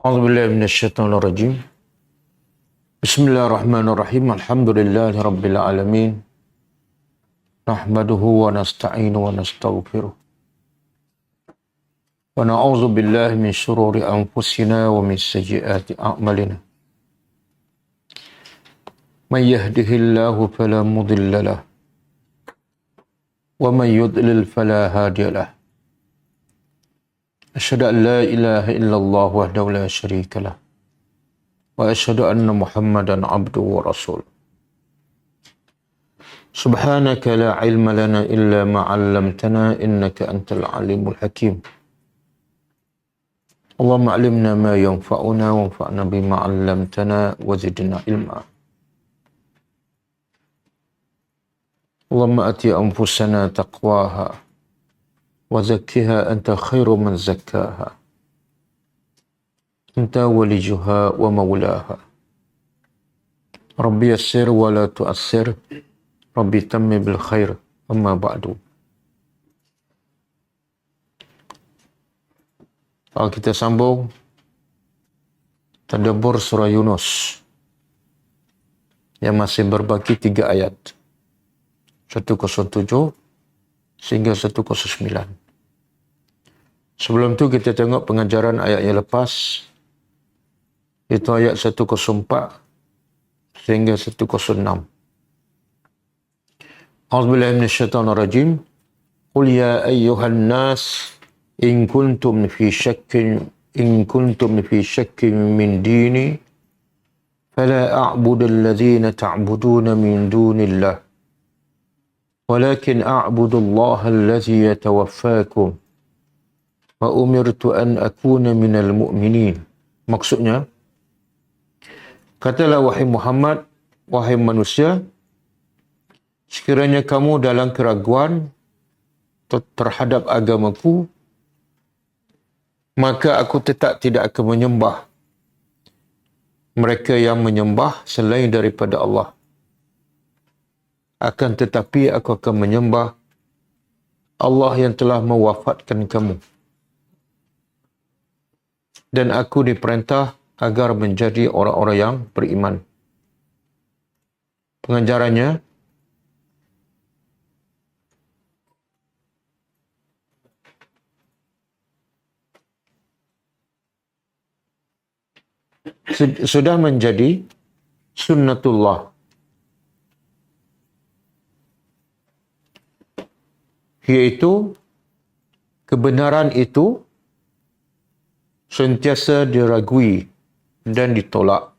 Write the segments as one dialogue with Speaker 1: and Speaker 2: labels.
Speaker 1: A'udzubillahi minasyaitonirrajim. Bismillahirrahmanirrahim. Alhamdulillahi rabbil alamin. Nahmaduhu wa nasta'inu wa nastaghfiruh. Wa na'udzu billahi min syururi anfusina wa min sayyiati a'malina. Man yahdihillahu fala mudilla lahu wa man yudlil fala hadiya lahu. Asyhadu an la ilaha illallah wahdahu la syarika lah. Wa asyhadu anna Muhammadan abduhu wa rasuluh. Subhanaka la ilma lana illa ma 'allamtana innaka antal alimul hakim. Allahumma 'allimna ma yanfa'una wanfa'na bima 'allamtana wa zidna ilma. Allahumma ati anfusana taqwaha wa zakkiha anta khairu man zakkaha. Anta walijuha wa maulaha. Rabbi yassir wa la tu'assir. Rabbi tammi bil khair. Amma ba'du. Kita sambung tadabbur surah Yunus yang masih berbagi 3 ayat. 107 sehingga 109. Sebelum tu kita tengok pengajaran ayat yang lepas, itu ayat 104 sehingga 106. A'udzubillahi minasyaitonirrajim. Qul ya ayyuhan nas in kuntum fi syakkin min dini fala a'budu alladhina ta'buduna min dunillah walakin a'budu Allah alladhi yatawaffakum wa umirtu an akuna minal mu'minin. Maksudnya, katalah wahai Muhammad, wahai manusia, sekiranya kamu dalam keraguan terhadap agamaku, maka aku tetap tidak akan menyembah mereka yang menyembah selain daripada Allah. Akan tetapi aku akan menyembah Allah yang telah mewafatkan kamu. Dan aku diperintah agar menjadi orang-orang yang beriman. Pengajarannya, sudah menjadi sunnatullah, iaitu kebenaran itu sentiasa diragui dan ditolak.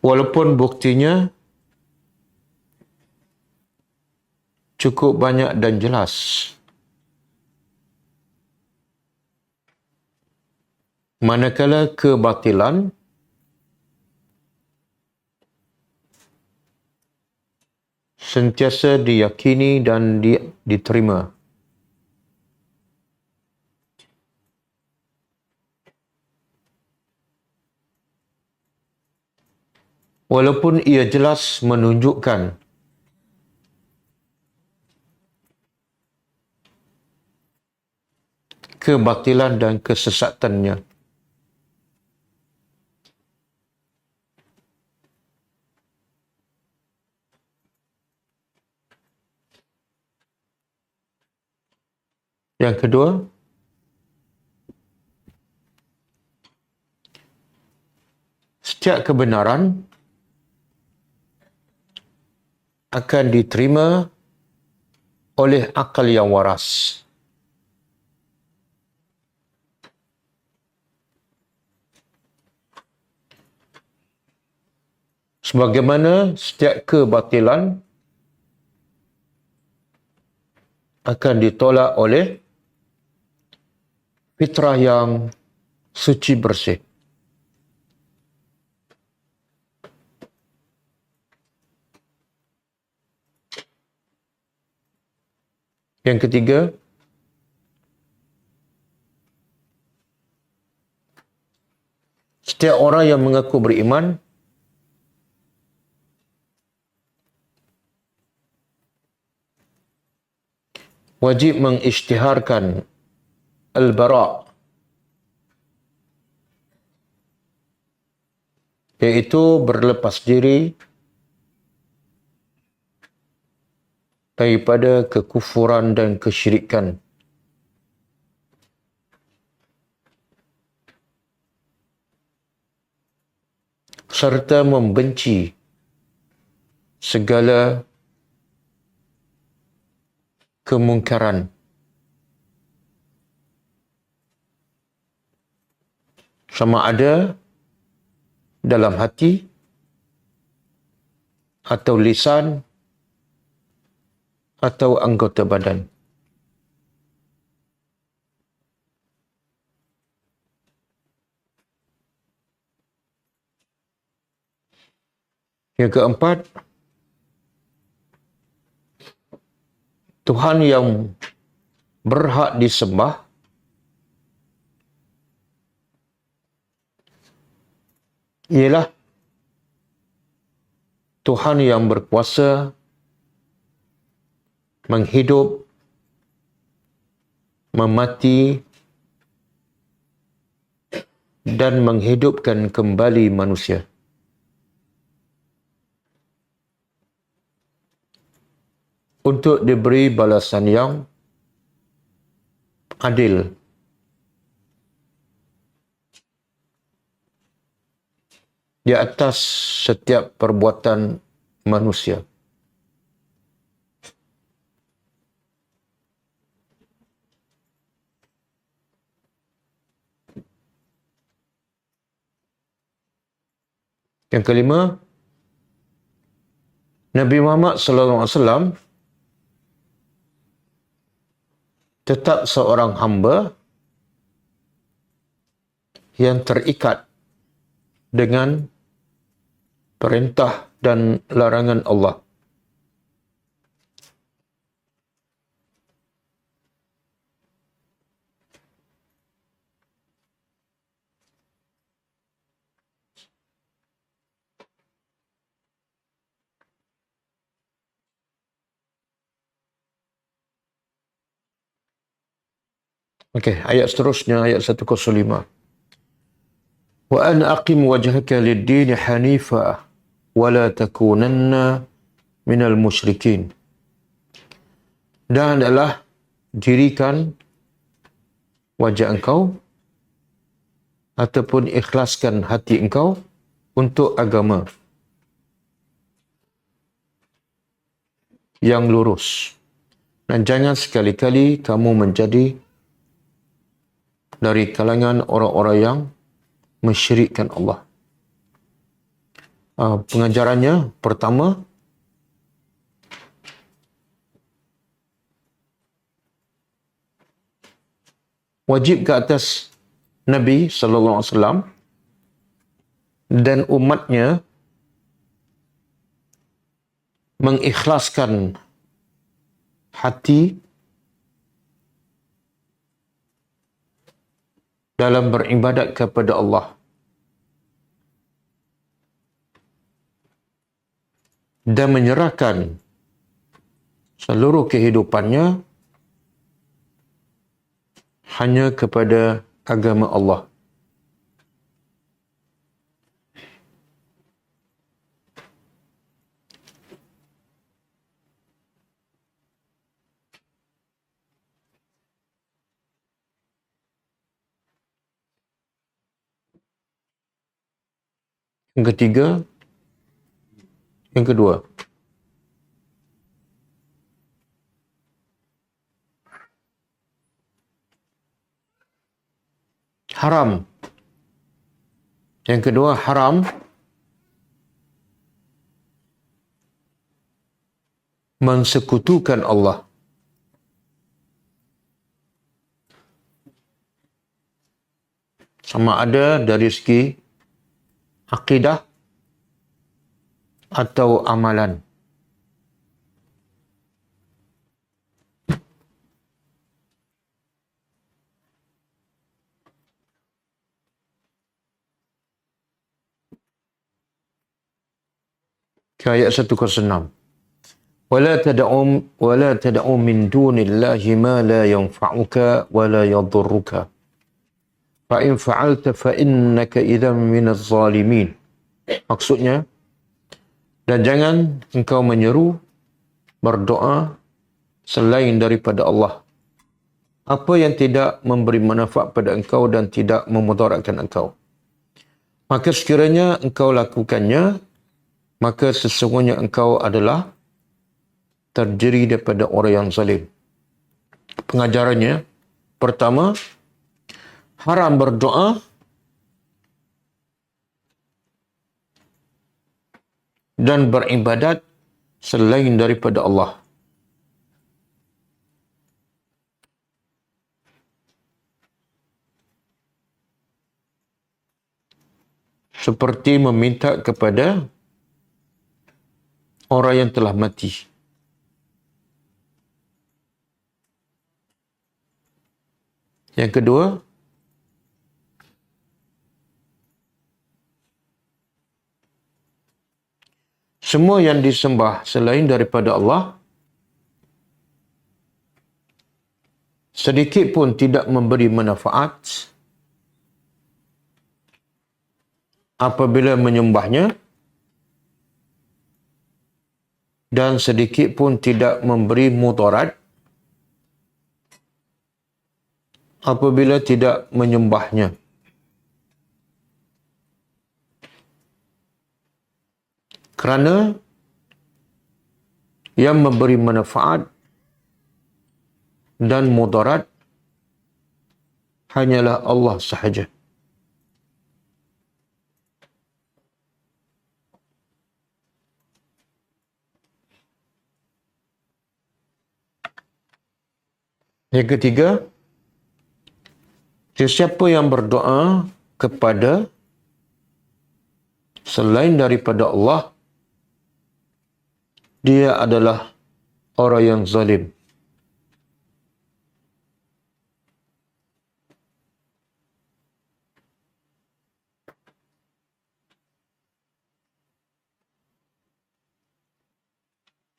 Speaker 1: Walaupun buktinya cukup banyak dan jelas. Manakala kebatilan sentiasa diyakini dan diterima. Walaupun ia jelas menunjukkan kebatilan dan kesesatannya. Yang kedua, setiap kebenaran akan diterima oleh akal yang waras. Sebagaimana setiap kebatilan akan ditolak oleh fitrah yang suci bersih. Yang ketiga, setiap orang yang mengaku beriman wajib mengisytiharkan al-bara', iaitu berlepas diri daripada kekufuran dan kesyirikan. Serta membenci segala kemungkaran. Sama ada dalam hati atau lisan atau anggota badan. Yang keempat, Tuhan yang berhak disembah ialah Tuhan yang berkuasa menghidup, memati, dan menghidupkan kembali manusia. Untuk diberi balasan yang adil. Di atas setiap perbuatan manusia. Yang kelima, Nabi Muhammad SAW tetap seorang hamba yang terikat dengan perintah dan larangan Allah. Okey, ayat seterusnya, ayat 105. Wa an aqim wajhaka lid-din hanifa wa la takunanna minal musyrikin. Dan adalah dirikan wajah engkau ataupun ikhlaskan hati engkau untuk agama yang lurus. Dan jangan sekali-kali kamu menjadi dari kalangan orang-orang yang mensyirikkan Allah. Pengajarannya pertama, wajib ke atas Nabi SAW dan umatnya mengikhlaskan hati dalam beribadat kepada Allah dan menyerahkan seluruh kehidupannya hanya kepada agama Allah. Yang ketiga, yang kedua, haram. Yang kedua, haram mensekutukan Allah. Sama ada dari segi akidah atau amalan. Ayat 106. ولا تدعوا من دون الله ما لا ينفعك ولا يضرك فإن فعلت فإنك إذا من الظالمين. Maksudnya, dan jangan engkau menyeru berdoa selain daripada Allah, apa yang tidak memberi manfaat pada engkau dan tidak memudaratkan engkau. Maka sekiranya engkau lakukannya, maka sesungguhnya engkau adalah terdiri daripada orang yang zalim. Pengajarannya, pertama, haram berdoa dan beribadat selain daripada Allah. Seperti meminta kepada orang yang telah mati. Yang kedua, semua yang disembah selain daripada Allah sedikit pun tidak memberi manfaat apabila menyembahnya dan sedikit pun tidak memberi mudarat apabila tidak menyembahnya. Kerana yang memberi manfaat dan mudarat hanyalah Allah sahaja. Yang ketiga, sesiapa yang berdoa kepada selain daripada Allah, dia adalah orang yang zalim.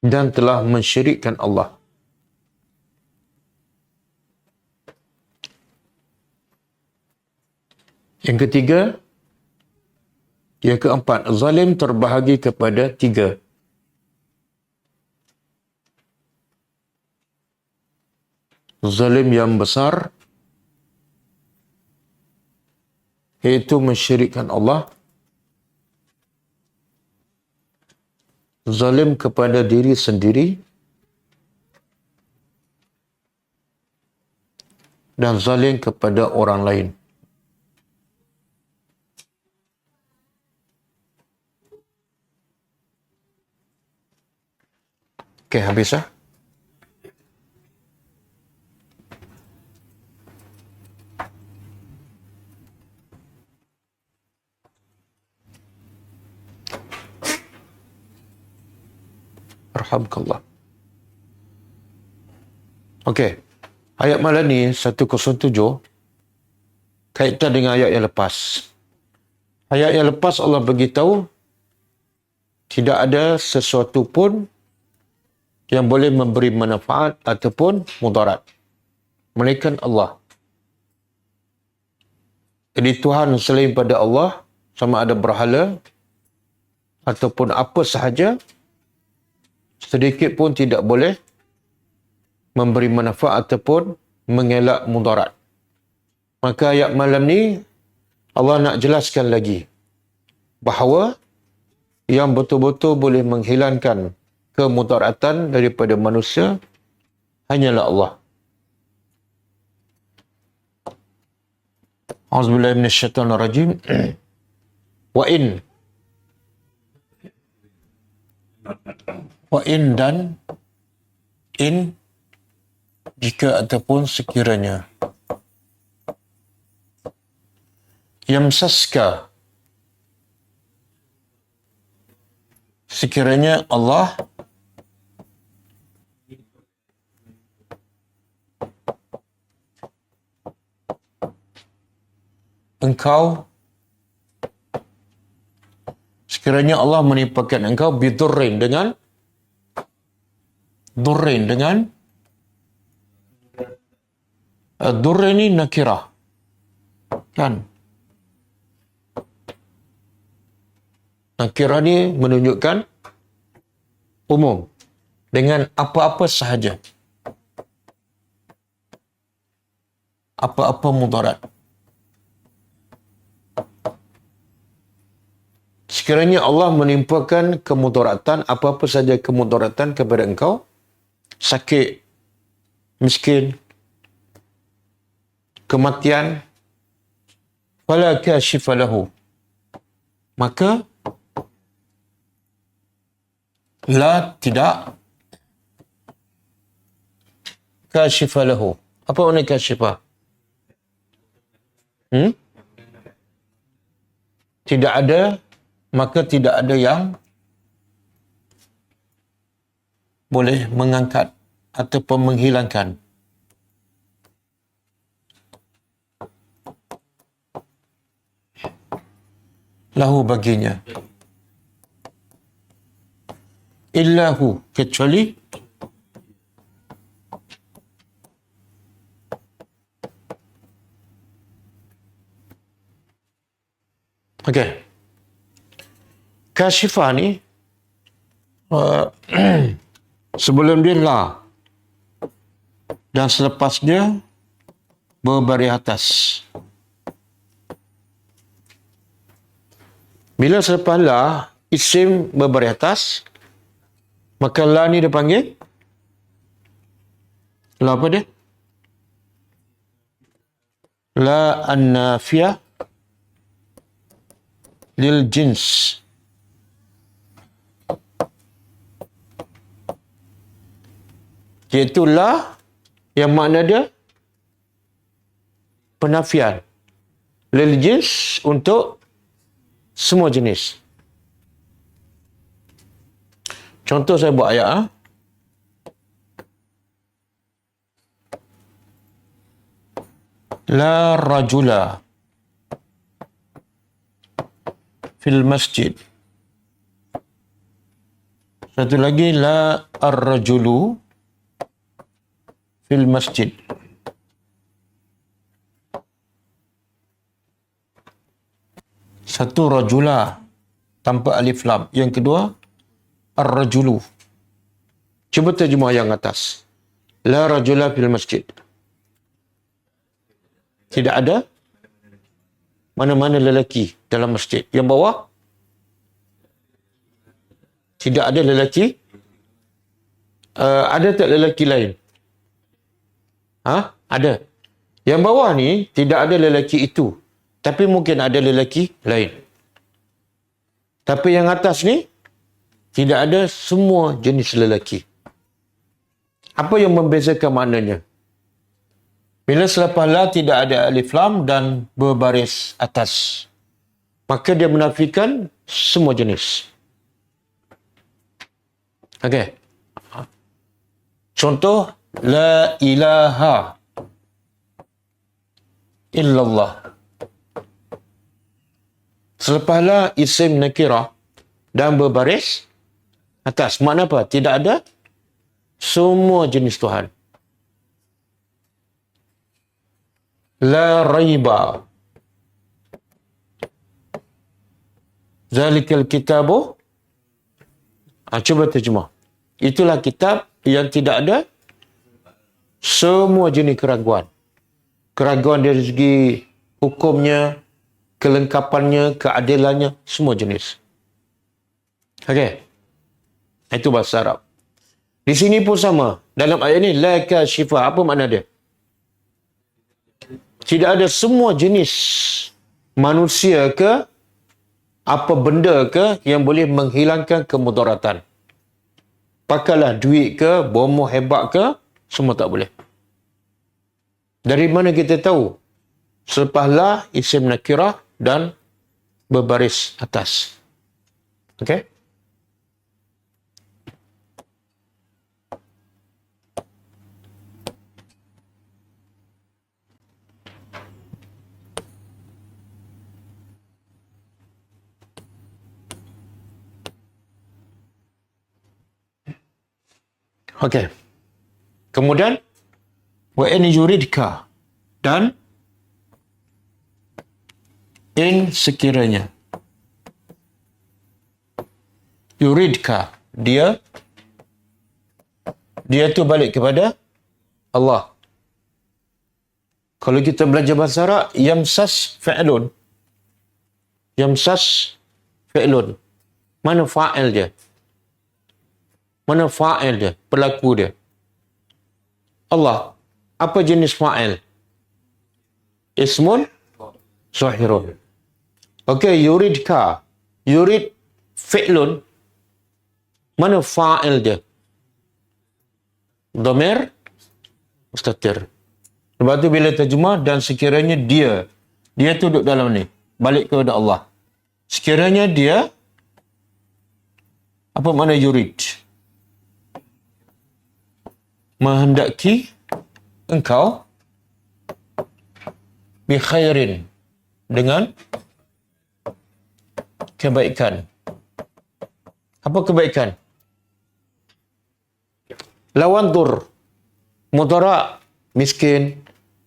Speaker 1: Dan telah mensyirikkan Allah. Yang ketiga, yang keempat, zalim terbahagi kepada tiga. Zalim yang besar, iaitu mensyirikkan Allah. Zalim kepada diri sendiri. Dan zalim kepada orang lain. Okey, habis lah. Alhamdulillah. Okey. Ayat malam ni 107 kaitan dengan ayat yang lepas. Ayat yang lepas Allah beritahu tidak ada sesuatu pun yang boleh memberi manfaat ataupun mudarat, melainkan Allah. Jadi Tuhan selain pada Allah, sama ada berhala ataupun apa sahaja, sedikit pun tidak boleh memberi manfaat ataupun mengelak mudarat. Maka ayat malam ni Allah nak jelaskan lagi bahawa yang betul-betul boleh menghilangkan kemudaratan daripada manusia hanyalah Allah. Auzubillahi minasyaitonirrajim. Wa in dan in jika ataupun sekiranya yamsaska, sekiranya Allah sekiranya Allah menimpakan engkau bidurrin, dengan Durrain dengan Durrain ni nakirah. Kan? Nakirah ni menunjukkan umum. Dengan apa-apa sahaja. Apa-apa mudarat. Sekiranya Allah menimpakan kemudaratan, apa-apa saja kemudaratan kepada engkau, sakit, miskin, kematian, fala kashifa lahu. Maka la tidak kashifa lahu. Apa makna kashifa? Tidak ada, maka tidak ada yang boleh mengangkat ataupun menghilangkan. Lahu baginya. Illahu, kecuali okey. Kashifah ni sebelum dia la dan selepas dia berbaris atas. Bila selepas la isim berbaris atas, maka la ni dia panggil la apa dia? La an-nafiyah lil jins. Iaitu la yang makna dia penafian. Lil jins untuk semua jenis. Contoh saya buat ayat. La rajula fil masjid. Satu lagi, la ar-rajulu fil masjid. Satu rajula tanpa alif lam. Yang kedua, ar-rajulu. Cuba terjemah yang atas. La rajula fil masjid. Tidak ada mana-mana lelaki dalam masjid. Yang bawah, tidak ada lelaki. Ada tak lelaki lain? Ada. Yang bawah ni tidak ada lelaki itu. Tapi mungkin ada lelaki lain. Tapi yang atas ni tidak ada semua jenis lelaki. Apa yang membezakan maknanya? Bila selepas la tidak ada alif lam dan berbaris atas, maka dia menafikan semua jenis. Okey. Contoh, la ilaha illallah. Selepas la isim nakirah dan berbaris atas. Makna apa? Tidak ada semua jenis Tuhan. La raiba. Zalikal kitabu. Cuba terjemah. Itulah kitab yang tidak ada semua jenis keraguan. Keraguan dari segi hukumnya, kelengkapannya, keadilannya, semua jenis. Okey. Itu bahasa Arab. Di sini pun sama. Dalam ayat ini, la kashifa. Apa makna dia? Tidak ada semua jenis manusia ke, apa benda ke yang boleh menghilangkan kemudaratan. Pakailah duit ke, bomo hebat ke, semua tak boleh. Dari mana kita tahu? Selepas la, isim nakirah dan berbaris atas. Okey? Okey. Kemudian wa in yuridka, dan in sekiranya. Yuridka, dia tu balik kepada Allah. Kalau kita belajar bahasa Arab, yamsas fi'lun. Yamsas fi'lun. Mana fa'il dia? Mana fa'il dia? Pelaku dia. Allah. Apa jenis fa'il? Ismun zahirun. Okey, yuridka. Yurid fi'lun. Mana fa'il dia? Dhamir mustatir. Lepas tu bila terjemah, dan sekiranya dia tu duduk dalam ni, balik kepada Allah. Sekiranya dia, apa makna yurid? Menghendaki engkau bi khairin, dengan kebaikan. Apa kebaikan? Lawan dur, mudarat, miskin,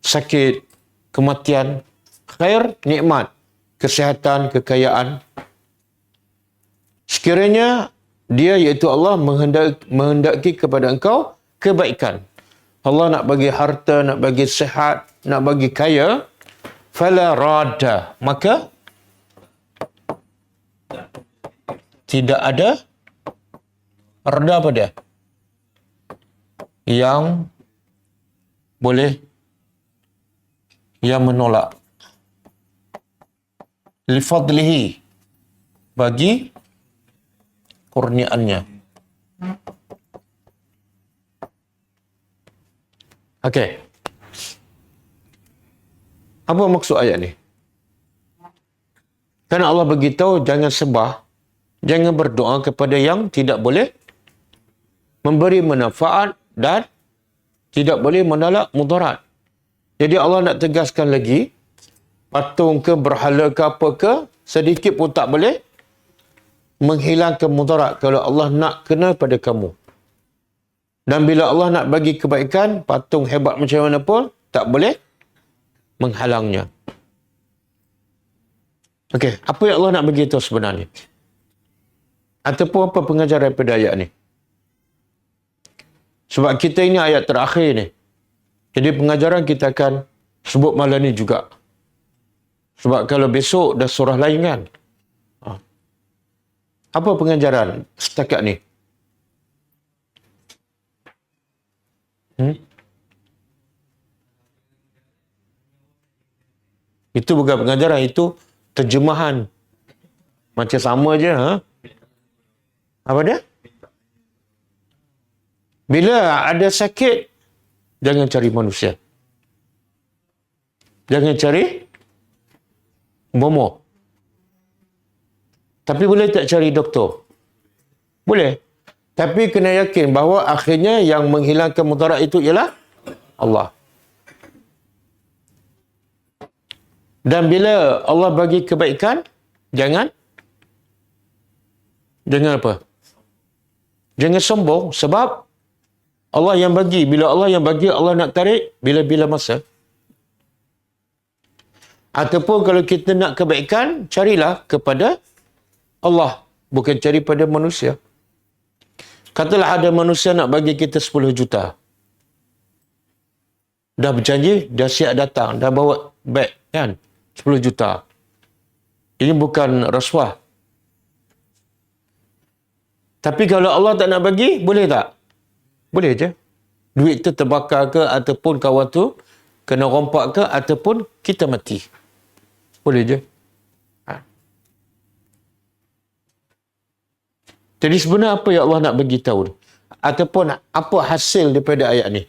Speaker 1: sakit, kematian. Khair, nikmat, kesihatan, kekayaan. Sekiranya dia, iaitu Allah, menghendaki kepada engkau kebaikan. Allah nak bagi harta, nak bagi sihat, nak bagi kaya. Fala radda, maka tidak ada reda apa dia? Yang boleh, yang menolak. Lifadlihi, bagi kurniaannya. Okey. Apa maksud ayat ni? Kerana Allah beritahu jangan sembah, jangan berdoa kepada yang tidak boleh memberi manfaat dan tidak boleh menolak mudarat. Jadi Allah nak tegaskan lagi, patung ke, berhala ke, apa ke, sedikit pun tak boleh menghilangkan mudarat kalau Allah nak kena pada kamu. Dan bila Allah nak bagi kebaikan, patung hebat macam mana pun tak boleh menghalangnya. Okey, apa yang Allah nak bagi tahu sebenarnya? Ataupun apa pengajaran daripada ayat ni? Sebab kita ini ayat terakhir ni. Jadi pengajaran kita akan sebut malam ni juga. Sebab kalau besok dah surah lain kan. Apa pengajaran setakat ni? Itu bukan pengajaran, itu terjemahan. Macam sama je. Apa dia? Bila ada sakit, jangan cari manusia. Jangan cari bomoh. Tapi boleh tak cari doktor? Boleh. Tapi kena yakin bahawa akhirnya yang menghilangkan mudarat itu ialah Allah. Dan bila Allah bagi kebaikan, jangan apa? Jangan sombong, sebab Allah yang bagi. Bila Allah yang bagi, Allah nak tarik bila-bila masa. Ataupun kalau kita nak kebaikan, carilah kepada Allah, bukan cari pada manusia. Katalah ada manusia nak bagi kita 10 juta. Dah berjanji, dah siap datang, dah bawa beg kan, 10 juta. Ini bukan rasuah. Tapi kalau Allah tak nak bagi, boleh tak? Boleh je. Duit tu terbakar ke, ataupun kawan tu kena rompak ke, ataupun kita mati. Boleh je. Jadi sebenarnya apa yang Allah nak bagi tahu? Ataupun apa hasil daripada ayat ni?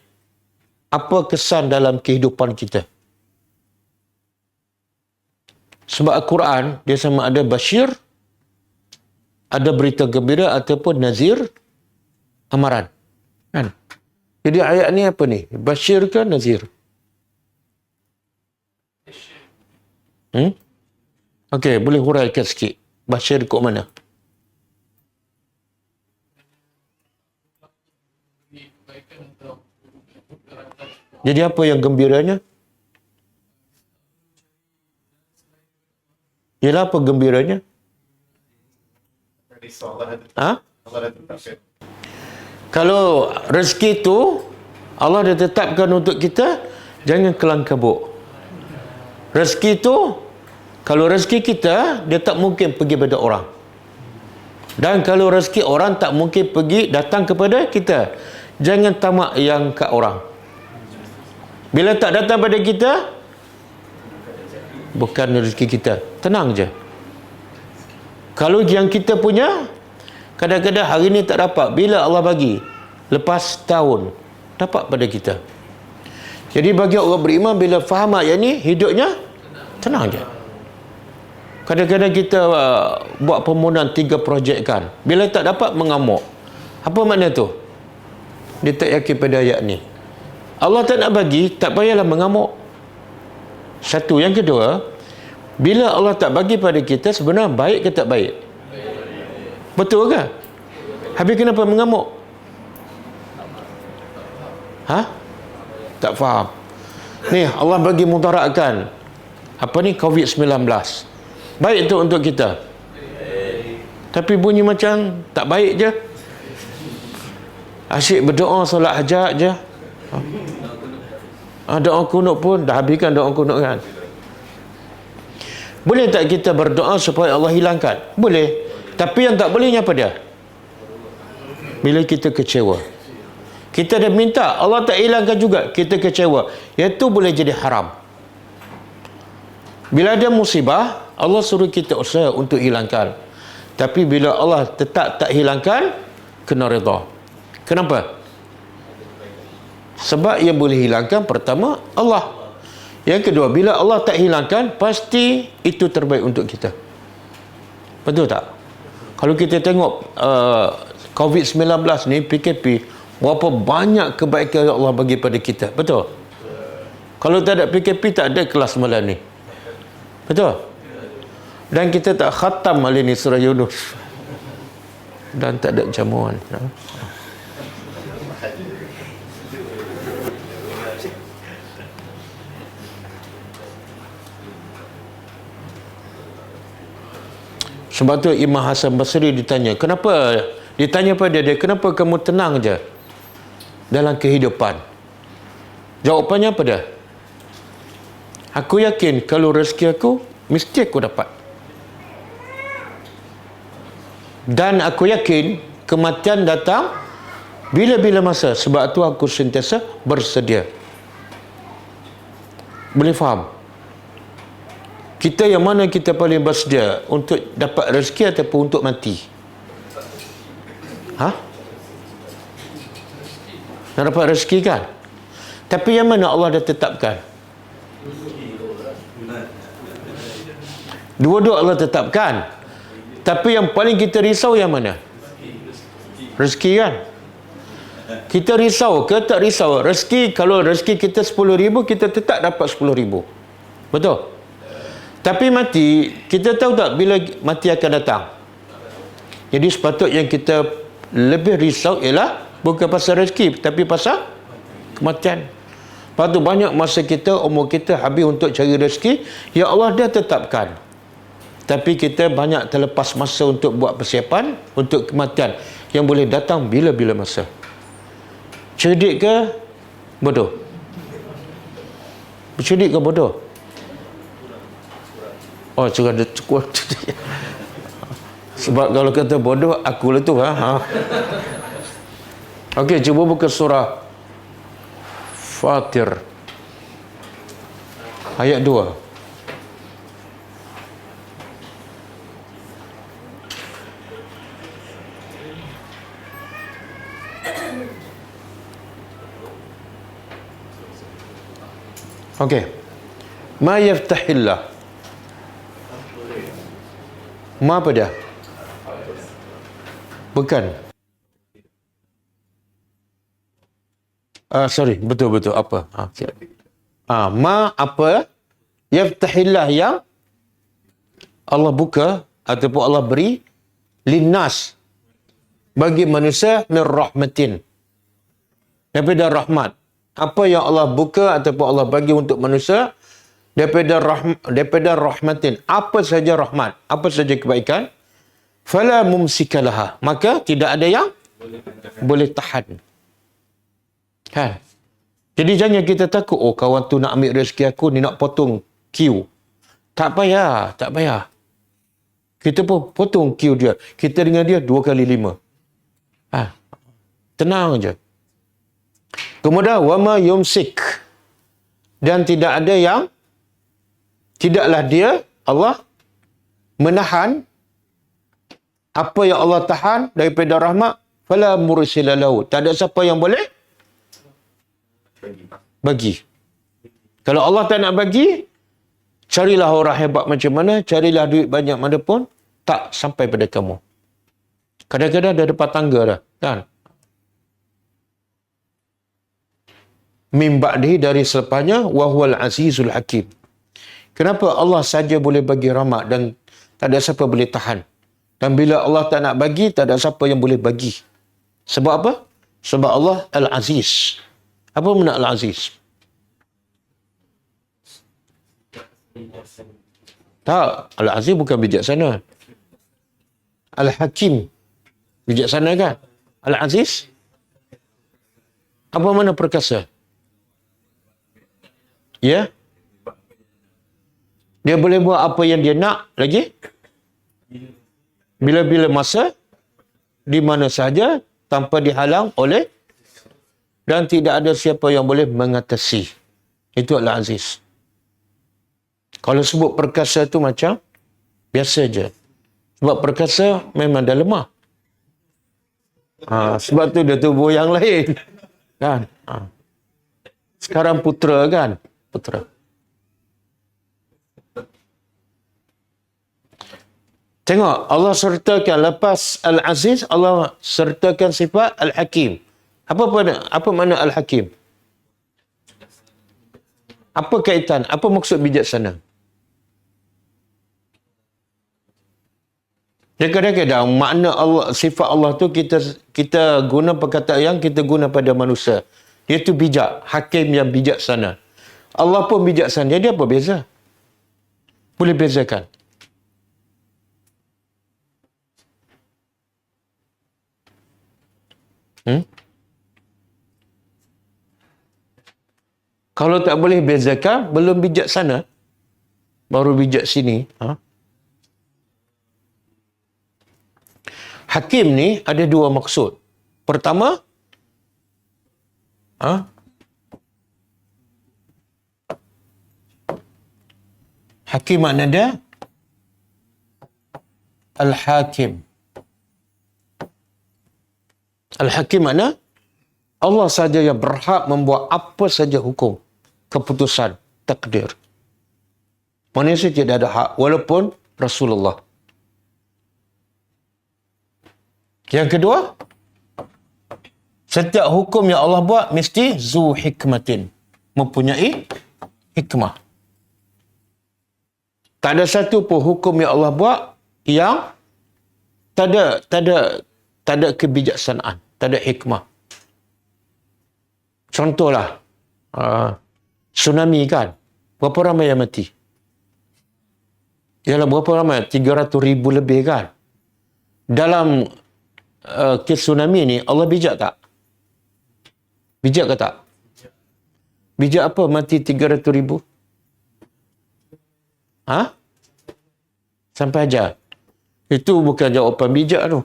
Speaker 1: Apa kesan dalam kehidupan kita? Sebab Al-Quran, dia sama ada basyir, ada berita gembira, ataupun nazir, amaran. Kan? Jadi ayat ni apa ni? Basyir ke nazir? Okey, boleh huraikan sikit. Basyir kok mana? Jadi apa yang gembiranya? Ialah apa gembiranya? Ha? Kalau rezeki itu Allah dah tetapkan untuk kita, jangan kelang kabut. Rezeki itu, kalau rezeki kita, dia tak mungkin pergi pada orang. Dan kalau rezeki orang tak mungkin pergi datang kepada kita. Jangan tamak yang kat orang. Bila tak datang pada kita, bukan rezeki kita. Tenang je. Kalau yang kita punya, kadang-kadang hari ni tak dapat. Bila Allah bagi? Lepas tahun. Dapat pada kita. Jadi bagi orang beriman, bila faham ayat ni, hidupnya tenang je. Kadang-kadang kita buat permohonan 3 projek kan. Bila tak dapat, mengamuk. Apa makna tu? Dia tak yakin pada ayat ni. Allah tak nak bagi, tak payahlah mengamuk. Satu. Yang kedua, bila Allah tak bagi pada kita, sebenarnya baik ke tak baik? Betul ke? Habis kenapa mengamuk? Tak faham. Ni, Allah bagi mudaratkan. Apa ni? COVID-19. Baik tu untuk kita. Tapi bunyi macam tak baik je. Asyik berdoa solat hajat je. Doa kunut pun dah habiskan doa kunut kan. Boleh tak kita berdoa supaya Allah hilangkan? Boleh. Tapi yang tak bolehnya apa dia? Bila kita kecewa. Kita dah minta, Allah tak hilangkan juga, kita kecewa. Itu boleh jadi haram. Bila ada musibah, Allah suruh kita usaha untuk hilangkan. Tapi bila Allah tetap tak hilangkan, kena redha. Kenapa? Sebab yang boleh hilangkan pertama Allah. Yang kedua, bila Allah tak hilangkan, pasti itu terbaik untuk kita. Betul tak? Kalau kita tengok COVID-19 ni, PKP, berapa banyak kebaikan yang Allah bagi pada kita. Betul? Kalau tak ada PKP, tak ada kelas malam ni. Betul? Dan kita tak khatam malam ni surah Yunus. Dan tak ada jamuan. Sebab tu Imam Hasan Basri ditanya, kenapa? Ditanya pada dia, kenapa kamu tenang je dalam kehidupan? Jawapannya apa dia? Aku yakin kalau rezeki aku, mesti aku dapat. Dan aku yakin kematian datang bila-bila masa. Sebab tu aku sentiasa bersedia. Boleh faham? Kita yang mana kita paling bersedia? Untuk dapat rezeki ataupun untuk mati? Nak dapat rezeki kan? Tapi yang mana Allah dah tetapkan? Dua-dua Allah tetapkan. Tapi yang paling kita risau yang mana? Rezeki kan? Kita risau ke tak risau? Rezeki, kalau rezeki kita 10,000, kita tetap dapat 10,000. Betul? Tapi mati, kita tahu tak bila mati akan datang? Jadi sepatutnya yang kita lebih risau ialah bukan pasal rezeki, tapi pasal kematian. Lepas tu banyak masa kita, umur kita habis untuk cari rezeki, ya Allah dah tetapkan. Tapi kita banyak terlepas masa untuk buat persiapan untuk kematian yang boleh datang bila-bila masa. Cerdik ke bodoh? Cerdik ke bodoh? Oh, cakap dia cukup. Sebab kalau kata bodoh, aku lah tu. Okey, cuba buka surah Fatir. Ayat 2. Okey. Ma yaftahillah. Ma apa dia? Bukan. Sorry, betul-betul apa? Ma apa? Yaftahillah yang Allah buka ataupun Allah beri linnas bagi manusia min rahmatin. Daripada rahmat. Apa yang Allah buka ataupun Allah bagi untuk manusia, daripada rahmatin. Apa saja rahmat, apa saja kebaikan, fala mumsikalaha. Maka tidak ada yang boleh tahan. Kan? Jadi jangan kita takut, oh kawan tu nak ambil rezeki aku, ni nak potong queue. Tak payah, tak payah. Kita pun potong queue dia. Kita dengan dia 2 kali 5. Tenang je. Kemudian, wama yumsik. Dan tidak ada yang, tidaklah dia, Allah, menahan apa yang Allah tahan daripada rahmat, fala mursila lahu. Tak ada siapa yang boleh bagi. Kalau Allah tak nak bagi, carilah orang hebat macam mana, carilah duit banyak mana pun, tak sampai pada kamu. Kadang-kadang dah depan tangga dah, kan? Min ba'dihi, dari selepasnya, wahwal azizul hakim. Kenapa Allah saja boleh bagi rahmat dan tak ada siapa boleh tahan? Dan bila Allah tak nak bagi, tak ada siapa yang boleh bagi. Sebab apa? Sebab Allah Al-Aziz. Apa makna Al-Aziz? Tak, Al-Aziz bukan bijaksana. Al-Hakim. Bijaksana kan? Al-Aziz? Apa makna perkasa? Ya? Dia boleh buat apa yang dia nak lagi? Bila-bila masa, di mana sahaja, tanpa dihalang oleh, dan tidak ada siapa yang boleh mengatasi. Itu adalah Aziz. Kalau sebut perkasa tu macam biasa je. Sebab perkasa memang dah lemah. Sebab tu dia tubuh yang lain. Kan? Sekarang putera kan? Putera. Tengok, Allah sertakan lepas Al-Aziz, Allah sertakan sifat Al-Hakim. Apa makna Al-Hakim? Apa kaitan? Apa maksud bijaksana? Kadang-kadang makna Allah, sifat Allah tu kita guna perkataan yang kita guna pada manusia. Dia tu bijak, hakim yang bijaksana. Allah pun bijaksana. Jadi apa beza? Boleh bezakan? Kalau tak boleh bezakan, belum bijaksana. Baru bijak sini. Hakim ni ada 2 maksud. Pertama, Hakim makna dia Al-Hakim. Al-Hakim makna Allah saja yang berhak membuat apa saja hukum, keputusan, takdir. Manusia tidak ada hak, walaupun Rasulullah. Yang kedua, setiap hukum yang Allah buat mesti zu hikmatin, mempunyai hikmah. Tak ada satu pun hukum yang Allah buat yang tak ada kebijaksanaan, tak ada hikmah. Contohlah, tsunami kan, berapa ramai yang mati? Ialah berapa ramai? 300,000 lebih kan? Dalam kes tsunami ni, Allah bijak tak? Bijak ke tak? Bijak apa mati 300,000? Sampai ajar. Itu bukan jawapan bijak tu.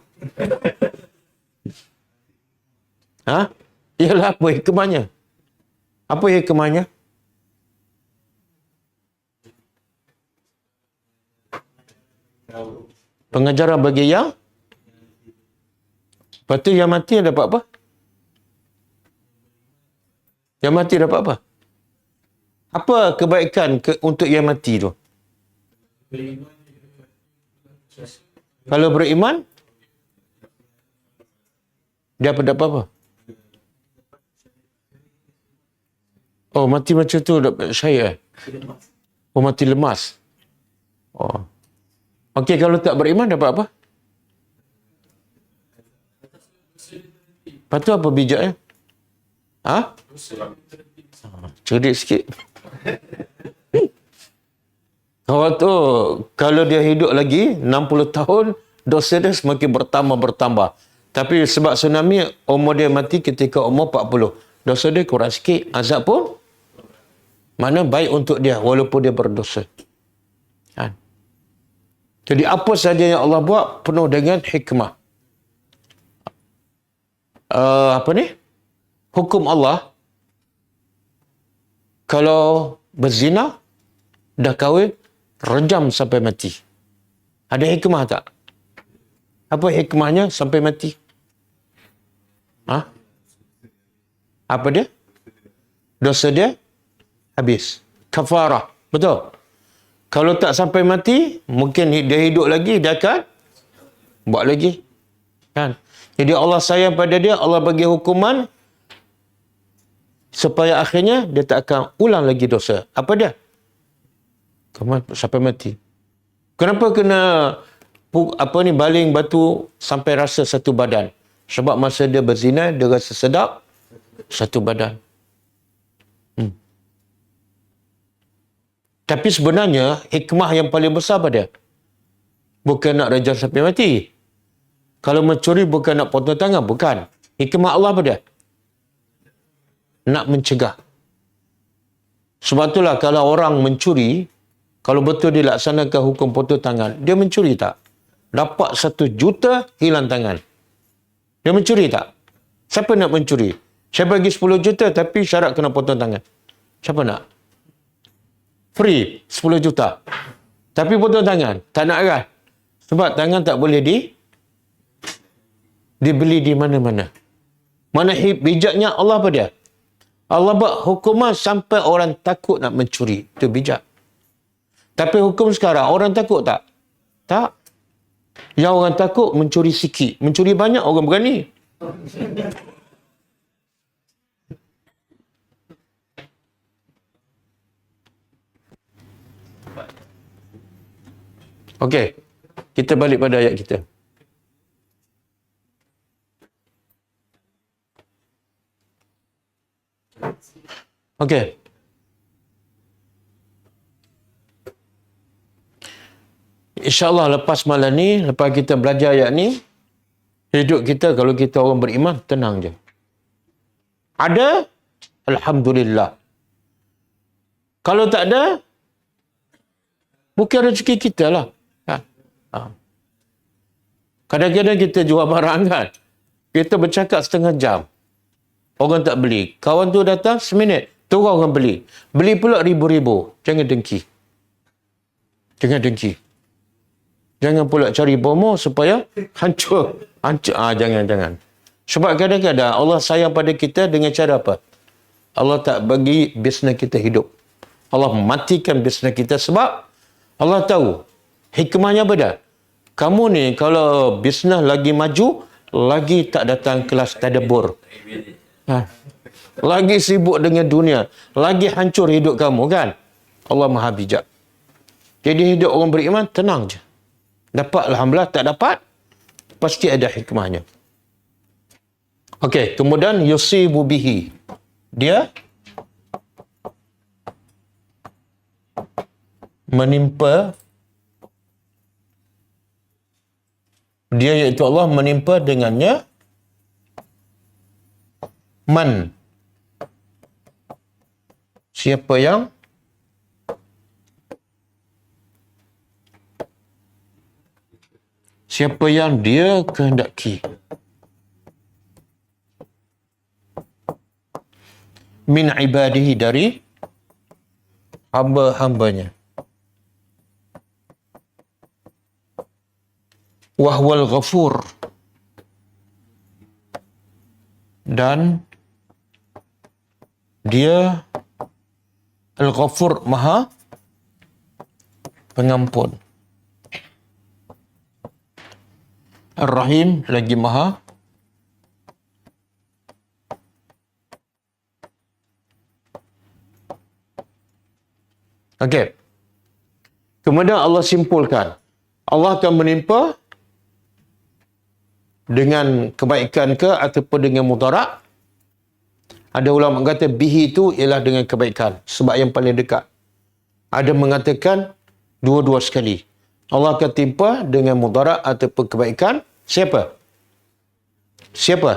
Speaker 1: Ialah apa hikmahnya? Apa hikmahnya? Pengajaran bagi yang, lepas tu yang mati dapat apa? Yang mati dapat apa? Apa kebaikan untuk yang mati tu? Kalau beriman, dia dapat apa? Oh, mati macam tu dapat syahid. Oh, mati lemas. Oh. Okey, kalau tak beriman dapat apa? Lepas tu apa bijaknya? Ha? Cerdik sikit. Kawan tu, kalau dia hidup lagi 60 tahun, dosa dia semakin bertambah. Tapi sebab tsunami, umur dia mati ketika umur 40. Dosa dia kurang sikit. Azab pun, mana baik untuk dia, walaupun dia berdosa. Kan? Jadi apa saja yang Allah buat, penuh dengan hikmah. Hukum Allah, kalau berzina, dah kahwin, rejam sampai mati. Ada hikmah tak? Apa hikmahnya sampai mati? Ha? Apa dia? Dosa dia habis. Kafarah. Betul? Kalau tak sampai mati, mungkin dia hidup lagi, dia akan buat lagi. Kan? Jadi Allah sayang pada dia, Allah bagi hukuman supaya akhirnya dia tak akan ulang lagi dosa. Apa dia? Sampai mati. Kenapa kena baling batu sampai rasa satu badan? Sebab masa dia berzina, dia rasa sedap satu badan. Tapi sebenarnya hikmah yang paling besar pada bukan nak rejam sampai mati. Kalau mencuri bukan nak potong tangan, bukan. Hikmah Allah pada nak mencegah. Sebab itulah kalau orang mencuri, kalau betul dilaksanakan hukum potong tangan, dia mencuri tak? Dapat 1 juta, hilang tangan. Dia mencuri tak? Siapa nak mencuri? Saya bagi 10 juta tapi syarat kena potong tangan. Siapa nak? Free 10 juta. Tapi potong tangan. Tak nak kan? Sebab tangan tak boleh dibeli di mana-mana. Mana bijaknya Allah pada? Allah buat hukuman sampai orang takut nak mencuri. Itu bijak. Tapi hukum sekarang, orang takut tak? Tak. Yang orang takut mencuri sikit. Mencuri banyak, orang berani. Okey. Kita balik pada ayat kita. Okey. InsyaAllah lepas malam ni, lepas kita belajar ayat ni, hidup kita kalau kita orang beriman, tenang je. Ada, Alhamdulillah. Kalau tak ada, bukan rezeki kita lah. Kadang-kadang kita jual barang kan, kita bercakap setengah jam. Orang tak beli. Kawan tu datang seminit, tu orang beli. Beli pula ribu-ribu. Jangan dengki. Jangan dengki. Jangan pula cari bomo supaya hancur. Jangan. Sebab kadang-kadang Allah sayang pada kita dengan cara apa? Allah tak bagi bisnes kita hidup. Allah matikan bisnes kita sebab Allah tahu hikmahnya beda. Kamu ni kalau bisnes lagi maju, lagi tak datang kelas tadabbur. Lagi sibuk dengan dunia, lagi hancur hidup kamu kan? Allah Maha bijak. Jadi hidup orang beriman tenang je. Dapat alhamdulillah, tak dapat pasti ada hikmahnya. Okey, kemudian yusibu bihi. Dia menimpa, dia iaitu Allah menimpa dengannya man. Siapa yang dia kehendaki. Min ibadihi, dari hamba-hambanya. Wahwal ghafur, dan dia Al-Ghafur, Maha Pengampun. Ar-Rahim, lagi Maha Okey. Kemudian Allah simpulkan, Allah akan menimpa dengan kebaikan ke ataupun dengan mudarat, Ada ulama kata bihi itu ialah dengan kebaikan. Sebab yang paling dekat. Ada mengatakan dua-dua sekali. Allah akan timpa dengan mudarat ataupun kebaikan. Siapa? Siapa?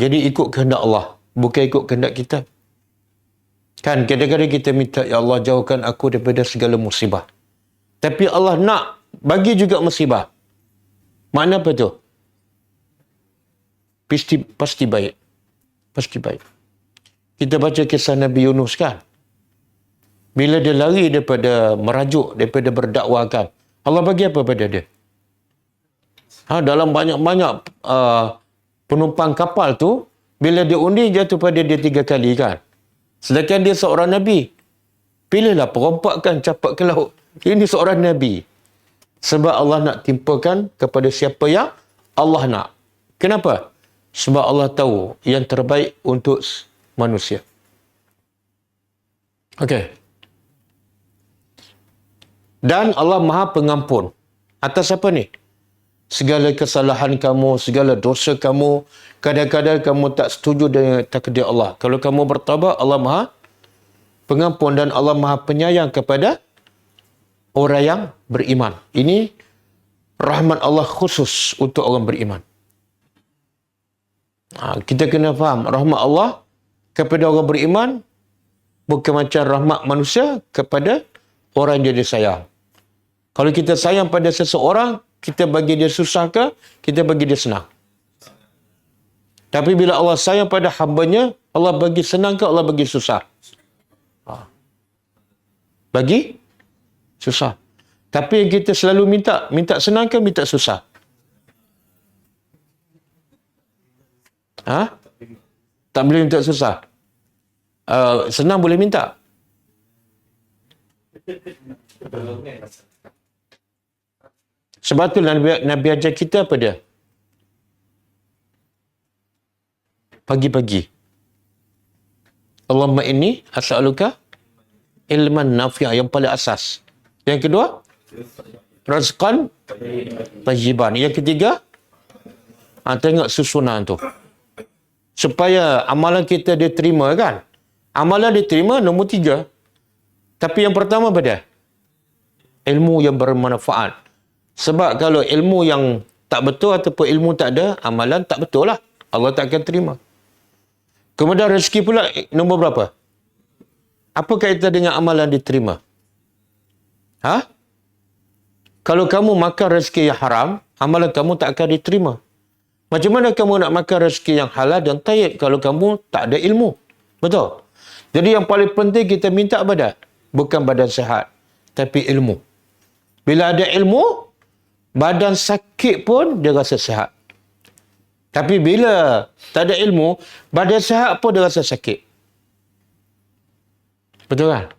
Speaker 1: Jadi ikut kehendak Allah. Bukan ikut kehendak kita. Kan kadang-kadang kita minta, ya Allah jauhkan aku daripada segala musibah. Tapi Allah nak bagi juga musibah. Makna apa tu? Pasti baik. Pasti baik. Kita baca kisah Nabi Yunus kan. Bila dia lari daripada merajuk, daripada berdakwakan. Allah bagi apa pada dia? Dalam banyak-banyak penumpang kapal tu, bila dia undi jatuh pada dia 3 kali kan. Sedangkan dia seorang Nabi. Pilihlah perompakan capat ke laut. Ini seorang Nabi. Sebab Allah nak timpakan kepada siapa yang Allah nak. Kenapa? Sebab Allah tahu yang terbaik untuk manusia. Okey. Dan Allah Maha Pengampun. Atas apa ni? Segala kesalahan kamu, segala dosa kamu, kadang-kadang kamu tak setuju dengan takdir Allah. Kalau kamu bertaubat, Allah Maha Pengampun dan Allah Maha Penyayang kepada orang yang beriman. Ini rahmat Allah khusus untuk orang beriman. Kita kena faham, rahmat Allah kepada orang beriman bukan macam rahmat manusia kepada orang yang dia sayang. Kalau kita sayang pada seseorang, kita bagi dia susah ke, kita bagi dia senang. Tapi bila Allah sayang pada hamba-Nya, Allah bagi senang ke, Allah bagi susah? Bagi susah. Tapi kita selalu minta senang ke, minta susah? Tak boleh minta susah. Senang boleh minta. Sebab tu Nabi ajar kita apa dia? Pagi-pagi. Allahumma inni as'aluka ilman nafi'a, yang paling asas. Yang kedua, rizqan tayyiban. Yang ketiga, tengok susunan tu. Supaya amalan kita diterima kan. Amalan diterima nombor 3. Tapi yang pertama apa dia? Ilmu yang bermanfaat. Sebab kalau ilmu yang tak betul ataupun ilmu tak ada, amalan tak betul lah. Allah tak akan terima. Kemudian rezeki pula nombor berapa? Apa kaitan dengan amalan diterima? Kalau kamu makan rezeki yang haram, amalan kamu tak akan diterima. Macam mana kamu nak makan rezeki yang halal dan tayyib kalau kamu tak ada ilmu? Betul? Jadi yang paling penting kita minta badan. Bukan badan sihat, tapi ilmu. Bila ada ilmu, badan sakit pun dia rasa sihat. Tapi bila tak ada ilmu, badan sihat pun dia rasa sakit. Betul kan?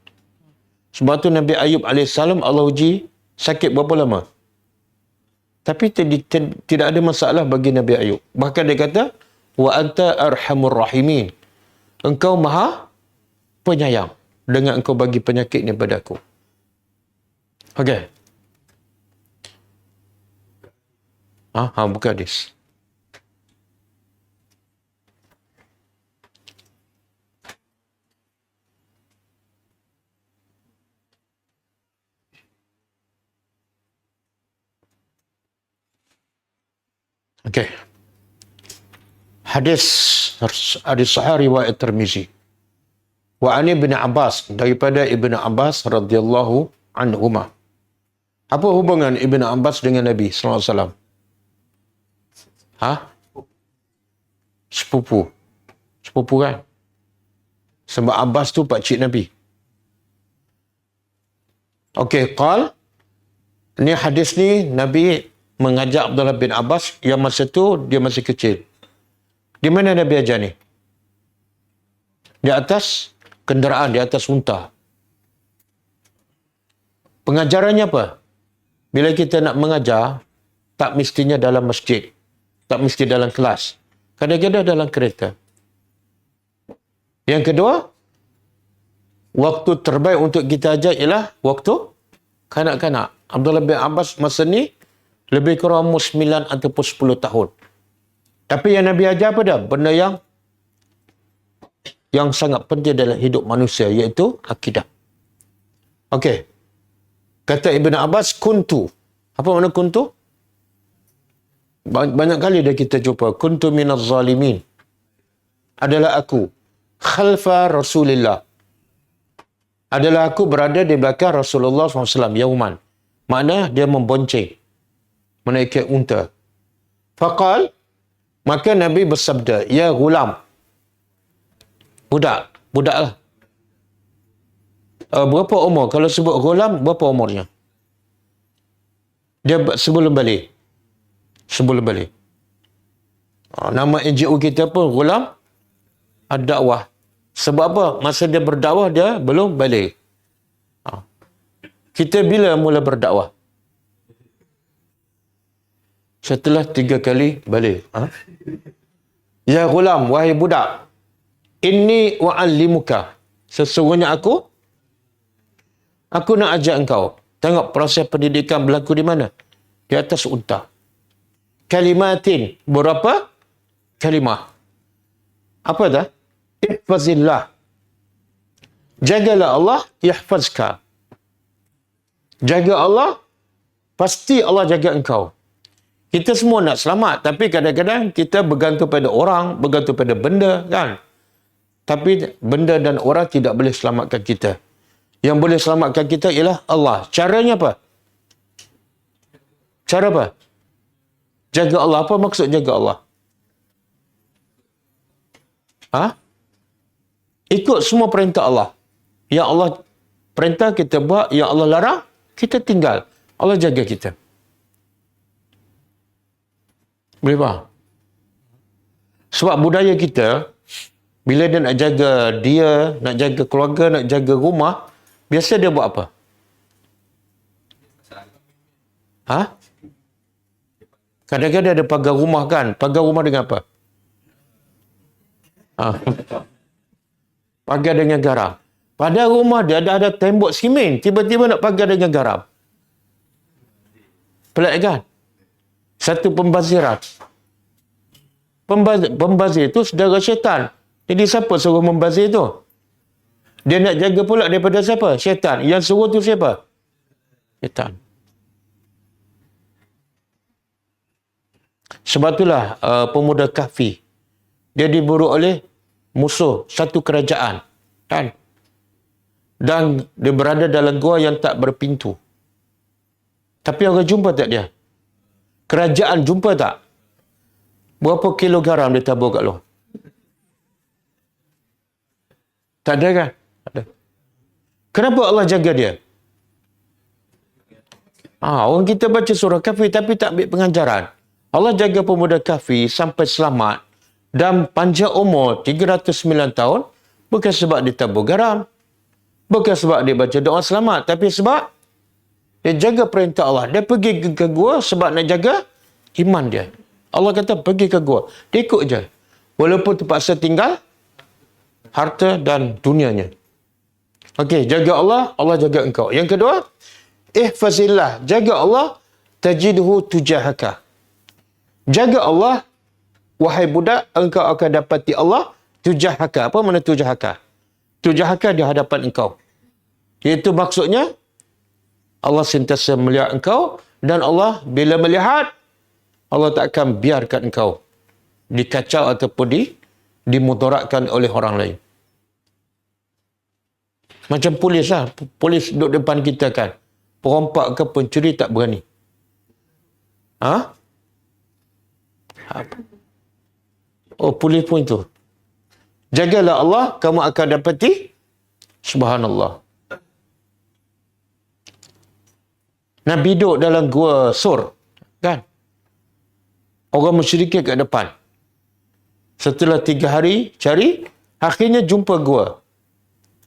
Speaker 1: Sebab tu Nabi Ayub AS Allah uji sakit berapa lama? Tapi tidak ada masalah bagi Nabi Ayub. Bahkan dia kata, wa anta arhamur rahimin. Engkau maha penyayang dengan engkau bagi penyakit ni pada aku. Okey. Buka hadis. Okey. Hadis sahih riwayat Tirmizi. Wa an Ibn Abbas, daripada Ibn Abbas radhiyallahu anhuma. Apa hubungan Ibn Abbas dengan Nabi sallallahu alaihi wasallam? Sepupu. Sepupu kan? Sebab Abbas tu pakcik Nabi. Okey, ni hadis ni Nabi mengajak Abdullah bin Abbas yang masa tu dia masih kecil. Di mana Nabi ajar ni? Di atas kenderaan, di atas unta. Pengajarannya apa? Bila kita nak mengajar, tak mestinya dalam masjid. Tak mesti dalam kelas. Kadang-kadang dalam kereta. Yang kedua, waktu terbaik untuk kita ajar ialah waktu kanak-kanak. Abdullah bin Abbas masa ni lebih kurang umur 9 ataupun 10 tahun. Tapi yang Nabi ajar apa dah? Benda yang sangat penting dalam hidup manusia, iaitu akidah. Okey. Kata Ibn Abbas, kuntu. Apa makna kuntu? Banyak kali dah kita jumpa. Kuntu minaz zalimin. Adalah aku. Khalfa Rasulillah. Adalah aku berada di belakang Rasulullah SAW. Yauman. Makna dia membonceng. Menaiki unta. Faqal. Maka Nabi bersabda, ya gulam. Budak. Budak lah. Berapa umur? Kalau sebut gulam, berapa umurnya? Dia sebelum balik. Sebelum balik. Nama NGO kita pun gulam ad-dakwah. Sebab apa? Masa dia berdakwah, dia belum balik. Kita bila mula berdakwah? Setelah 3 kali balik. Ya gulam, wahai budak. Inni wa'allimuka. Sesungguhnya aku nak ajar engkau. Tengok proses pendidikan berlaku di mana? Di atas unta. Kalimatin. Berapa? Kalimah. Apa dah? Ihfazillah. Jagalah Allah, yahfazka. Jaga Allah, pasti Allah jaga engkau. Kita semua nak selamat, tapi kadang-kadang kita bergantung pada orang, bergantung pada benda, kan? Tapi benda dan orang tidak boleh selamatkan kita. Yang boleh selamatkan kita ialah Allah. Caranya apa? Cara apa? Jaga Allah. Apa maksud jaga Allah? Ikut semua perintah Allah. Yang Allah perintah kita buat, yang Allah larang, kita tinggal. Allah jaga kita. Boleh faham? Sebab budaya kita, bila dia nak jaga dia, nak jaga keluarga, nak jaga rumah, biasa dia buat apa? Kadang-kadang ada pagar rumah kan? Pagar rumah dengan apa? Pagar dengan garam. Pada rumah dia ada tembok simen, tiba-tiba nak pagar dengan garam. Pelik kan? Satu pembaziran. Pembazir itu saudara syaitan. Jadi siapa suruh membazir tu? Dia nak jaga pula daripada siapa? Syaitan. Yang suruh tu siapa? Syaitan. Sebab itulah pemuda Kahfi. Dia diburu oleh musuh satu kerajaan. Kan? Dan dia berada dalam gua yang tak berpintu. Tapi orang jumpa tak dia? Kerajaan jumpa tak? Berapa kilo garam dia tabur kat luar? Tak ada kan? Tak ada. Kenapa Allah jaga dia? Orang kita baca surah Kahfi tapi tak ambil pengajaran. Allah jaga pemuda Kahfi sampai selamat dan panjang umur 309 tahun bukan sebab dia tabur garam. Bukan sebab dia baca doa selamat. Tapi sebab dia jaga perintah Allah. Dia pergi ke gua sebab nak jaga iman dia. Allah kata pergi ke gua. Dia ikut je. Walaupun terpaksa tinggal harta dan dunianya. Okey, jaga Allah, Allah jaga engkau. Yang kedua, ihfazillah. Jaga Allah, tajidhu tujahaka. Jaga Allah, wahai budak, engkau akan dapati Allah tujahaka. Apa makna tujahaka? Tujahaka di hadapan engkau. Iaitu maksudnya, Allah sentiasa melihat engkau dan Allah bila melihat, Allah tak akan biarkan engkau dikacau ataupun dimudaratkan oleh orang lain. Macam polis lah. Polis duduk depan kita kan. Perompak ke pencuri tak berani. Polis pun itu. Jagalah Allah, kamu akan dapati subhanallah. Nabi duduk dalam gua Sur. Kan? Orang musyrikin kat depan. Setelah 3 hari cari, akhirnya jumpa gua.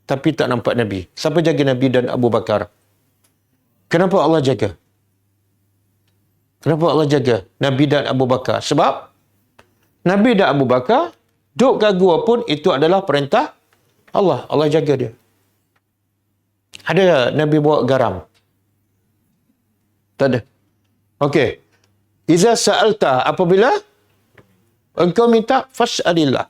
Speaker 1: Tapi tak nampak Nabi. Siapa jaga Nabi dan Abu Bakar? Kenapa Allah jaga? Kenapa Allah jaga Nabi dan Abu Bakar? Sebab Nabi dan Abu Bakar duduk kat gua pun itu adalah perintah Allah. Allah jaga dia. Ada Nabi bawa garam? Tak ada. Okey. Iza sa'alta, apabila Engkau minta fas'alillah.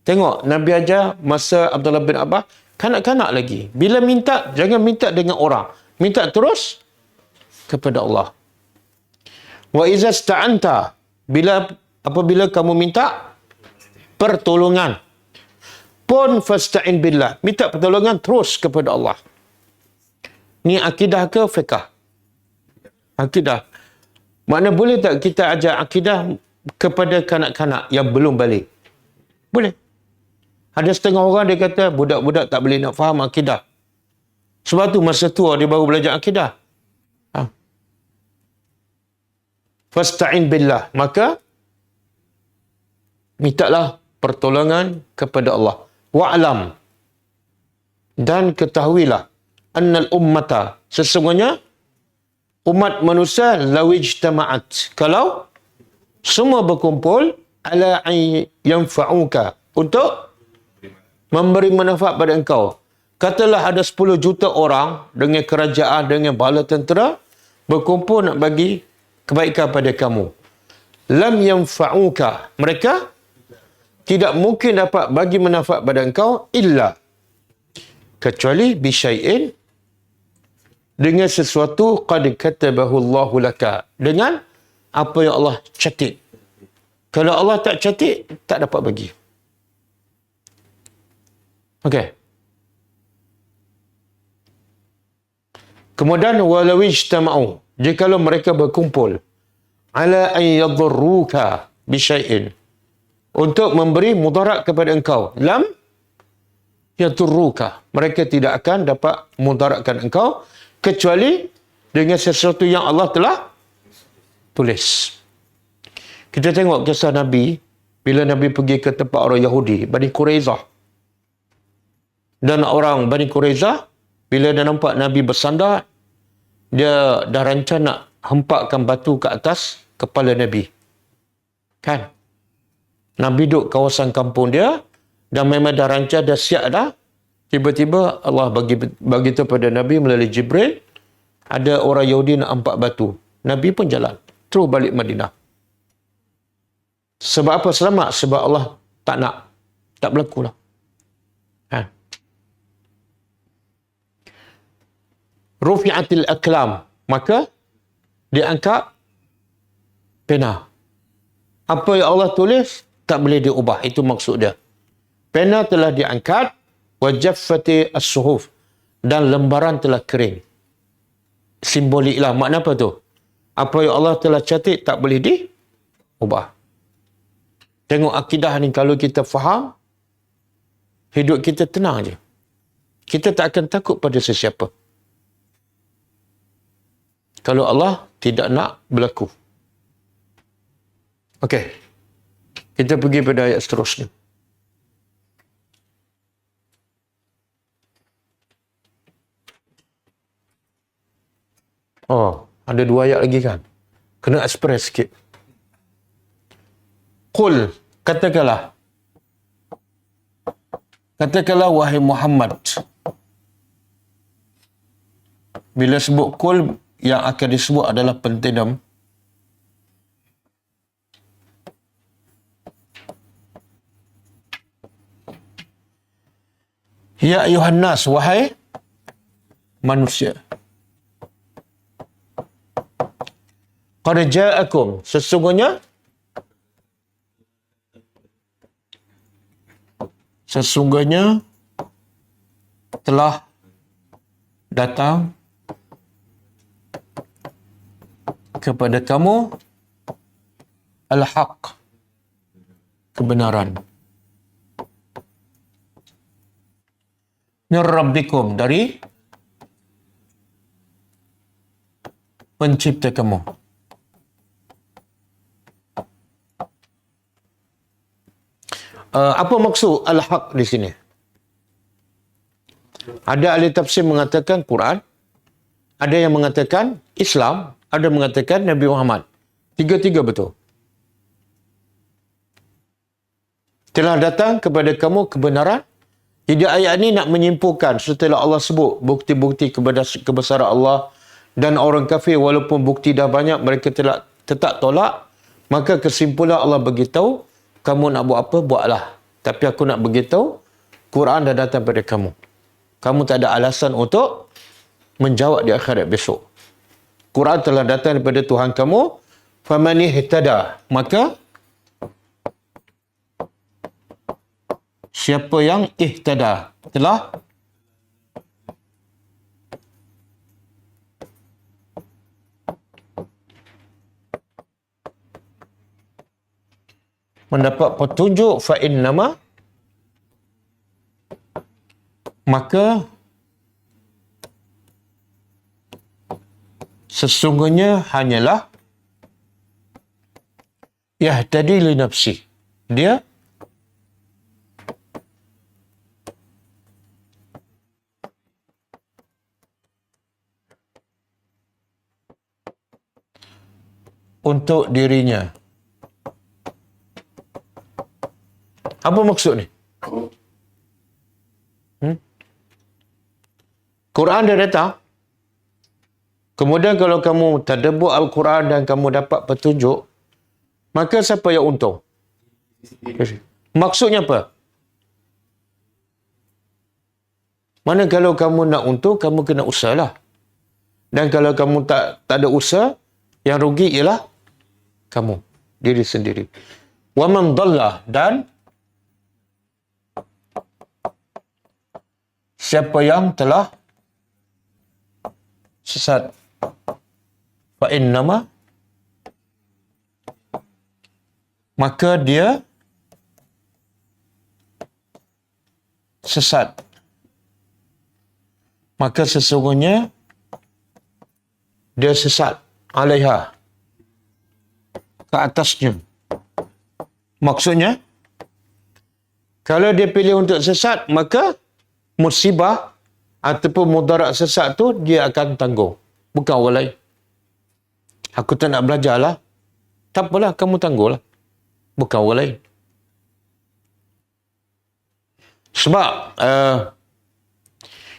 Speaker 1: Tengok, Nabi ajar masa Abdullah bin Abbas, kanak-kanak lagi. Bila minta, jangan minta dengan orang. Minta terus kepada Allah. Wa iza sta'anta, apabila kamu minta pertolongan, pun fasta'in billah. Minta pertolongan terus kepada Allah. Ni akidah ke fiqh? Akidah. Makna boleh tak kita ajar akidah kepada kanak-kanak yang belum balik? Boleh. Ada setengah orang dia kata budak-budak tak boleh nak faham akidah. Sebab tu masa tua dia baru belajar akidah. Fasta'in billah. Maka mintalah pertolongan kepada Allah. Wa'lam. Dan ketahuilah annal ummata, sesungguhnya umat manusia lawijtama'at, kalau semua berkumpul ala an yanfa'uka, untuk memberi manfaat pada engkau. Katalah ada 10 juta orang dengan kerajaan, dengan bala tentera berkumpul nak bagi kebaikan pada kamu. Lam yanfa'uka, mereka tidak mungkin dapat bagi manfaat pada engkau illa, kecuali bisyai'in, dengan sesuatu qad katabahu Allahu laka, dengan apa yang Allah catat. Kalau Allah tak catat, tak dapat bagi. Okey. Kemudian walau ijtama'u, jikalau mereka berkumpul ala an yadhurruka bi syai'in, untuk memberi mudarat kepada engkau, lam yadhurruka, mereka tidak akan dapat mudaratkan engkau kecuali dengan sesuatu yang Allah telah tulis. Kita tengok kisah Nabi bila Nabi pergi ke tempat orang Yahudi, Bani Quraizah. Dan orang Bani Quraizah, bila dia nampak Nabi bersandar, dia dah rancang nak hempakkan batu ke atas kepala Nabi. Kan? Nabi duduk kawasan kampung dia, dan memang dah rancang, dah siap dah. Tiba-tiba Allah bagi tahu pada Nabi melalui Jibril, ada orang Yahudi nak hempak batu. Nabi pun jalan, terus balik Madinah. Sebab apa selamat? Sebab Allah tak nak. Tak berlaku lah. Rufi'atil aklam, maka diangkat pena. Apa yang Allah tulis tak boleh diubah, itu maksud dia. Pena telah diangkat, wajaffati as-suhuf, dan lembaran telah kering. Simboliklah, makna apa tu? Apa yang Allah telah catat tak boleh diubah. Tengok akidah ni, kalau kita faham, hidup kita tenang je. Kita tak akan takut pada sesiapa. Kalau Allah tidak nak berlaku. Okey. Kita pergi pada ayat seterusnya. Oh, ada 2 ayat lagi kan? Kena express sikit. Qul, katakanlah. Katakanlah wahai Muhammad. Bila sebut qul, yang akan disebut adalah pentinam. Ya ayuhan nas, wahai manusia. Qad ja'akum, sesungguhnya telah datang kepada kamu al-haq, kebenaran, min rabbikum, dari pencipta kamu. Apa maksud al-haq di sini? Ada ahli tafsir mengatakan Quran, ada yang mengatakan Islam, ada mengatakan Nabi Muhammad. Tiga-tiga betul. Telah datang kepada kamu kebenaran. Jadi ayat ini nak menyimpulkan setelah Allah sebut bukti-bukti kebesaran Allah, dan orang kafir walaupun bukti dah banyak mereka tetap tolak, maka kesimpulan Allah beritahu kamu nak buat apa, buatlah. Tapi aku nak beritahu, Quran dah datang pada kamu. Kamu tak ada alasan untuk menjawab di akhirat besok. Quran telah datang daripada Tuhan kamu. Faman ihtada, maka siapa yang ihtada telah mendapat petunjuk, fa innama, maka sesungguhnya hanyalah yahtadi li nafsi. Dia untuk dirinya. Apa maksud ni? Quran dah datang. Kemudian kalau kamu tadabbur Al-Quran dan kamu dapat petunjuk, maka siapa yang untung? Maksudnya apa? Mana kalau kamu nak untung, kamu kena usahalah. Dan kalau kamu tak ada usaha, yang rugi ialah kamu, diri sendiri. Wa man dhalla, dan siapa yang telah sesat, fa innama, maka dia sesat. Maka sesungguhnya dia sesat alaiha, ke atasnya. Maksudnya, kalau dia pilih untuk sesat, maka musibah ataupun mudarat sesat tu dia akan tanggung. Bukan orang lain. Aku tak nak belajar lah. Tak apalah, kamu tangguhlah. Bukan orang lain. Sebab,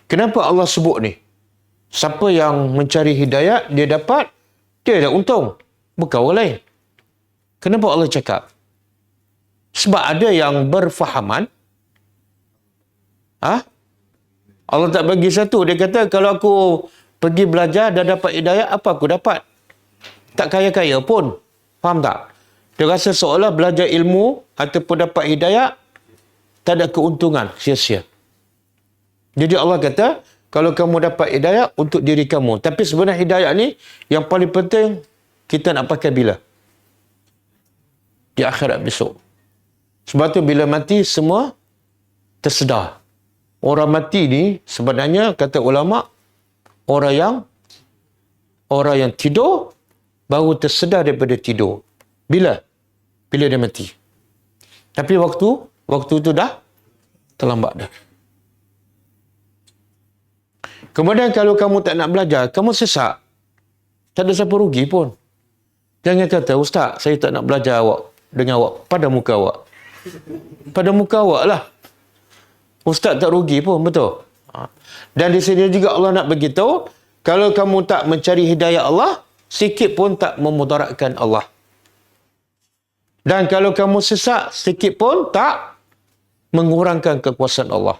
Speaker 1: kenapa Allah sebut ni? Siapa yang mencari hidayah, dia dapat, dia dah untung. Bukan orang lain. Kenapa Allah cakap? Sebab ada yang berfahaman. Allah tak bagi satu. Dia kata, kalau aku pergi belajar dan dapat hidayah, apa aku dapat? Tak kaya-kaya pun. Faham tak? Dia rasa seolah belajar ilmu ataupun dapat hidayah, tak ada keuntungan, sia-sia. Jadi Allah kata, kalau kamu dapat hidayah untuk diri kamu. Tapi sebenarnya hidayah ni, yang paling penting, kita nak pakai bila? Di akhirat besok. Sebab tu bila mati, semua tersedar. Orang mati ni, sebenarnya, kata ulama', orang yang tidur, baru tersedar daripada tidur. Bila? Bila dia mati. Tapi waktu tu dah terlambat dah. Kemudian kalau kamu tak nak belajar, kamu sesak. Tak ada siapa rugi pun. Jangan kata, Ustaz, saya tak nak belajar dengan awak. Pada muka awak. Pada muka awak lah. Ustaz tak rugi pun, betul? Dan di sini juga Allah nak beritahu, kalau kamu tak mencari hidayah Allah, sikit pun tak memudaratkan Allah. Dan kalau kamu sesak, sikit pun tak mengurangkan kekuasaan Allah.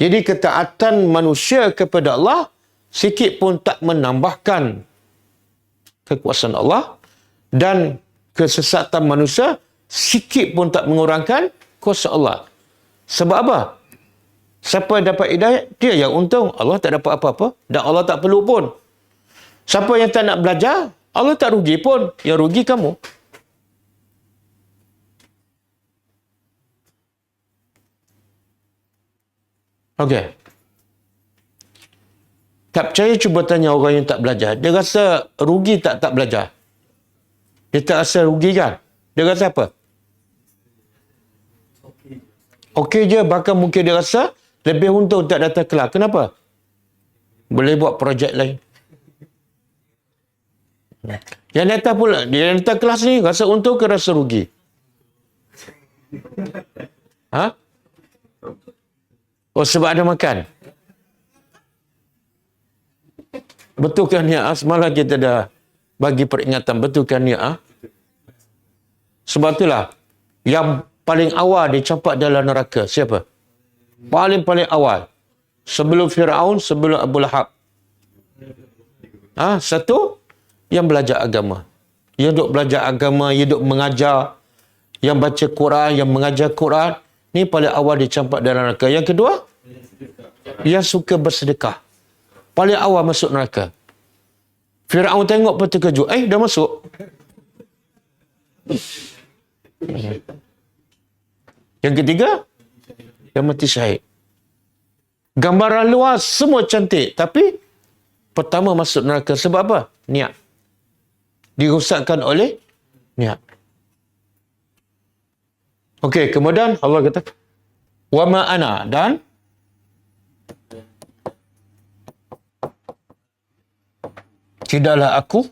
Speaker 1: Jadi ketaatan manusia kepada Allah, sikit pun tak menambahkan kekuasaan Allah. Dan kesesatan manusia, sikit pun tak mengurangkan kuasa Allah. Sebab apa? Siapa yang dapat hidayah, dia yang untung. Allah tak dapat apa-apa. Dan Allah tak perlu pun. Siapa yang tak nak belajar, Allah tak rugi pun. Yang rugi kamu. Okey. Tak percaya, cuba tanya orang yang tak belajar. Dia rasa rugi tak belajar? Dia tak rasa rugi kan? Dia rasa apa? Okey je, bahkan mungkin dia rasa lebih untung tak datang kelas. Kenapa? Boleh buat projek lain. Yang datang pula, dia datang kelas ni rasa untung ke rasa rugi? Oh, sebab ada makan. Betul kan ya? Semalam kita dah bagi peringatan. Betul kan ya? Sebab itulah, Yang paling awal dicampak dalam neraka. Siapa? Paling-paling awal. Sebelum Firaun, sebelum Abu Lahab. Satu, yang belajar agama. Yang duk belajar agama, yang duk mengajar, yang baca Quran, yang mengajar Quran. Ni paling awal dicampak dalam neraka. Yang kedua, yang suka bersedekah. Paling awal masuk neraka. Firaun tengok pun terkejut. Dah masuk. Yang ketiga, yang mati syahid. Gambaran luar semua cantik. Tapi, pertama masuk neraka. Sebab apa? Niat. Dirosakkan oleh niat. Okey, kemudian Allah kata, wa ma ana, dan tidaklah aku.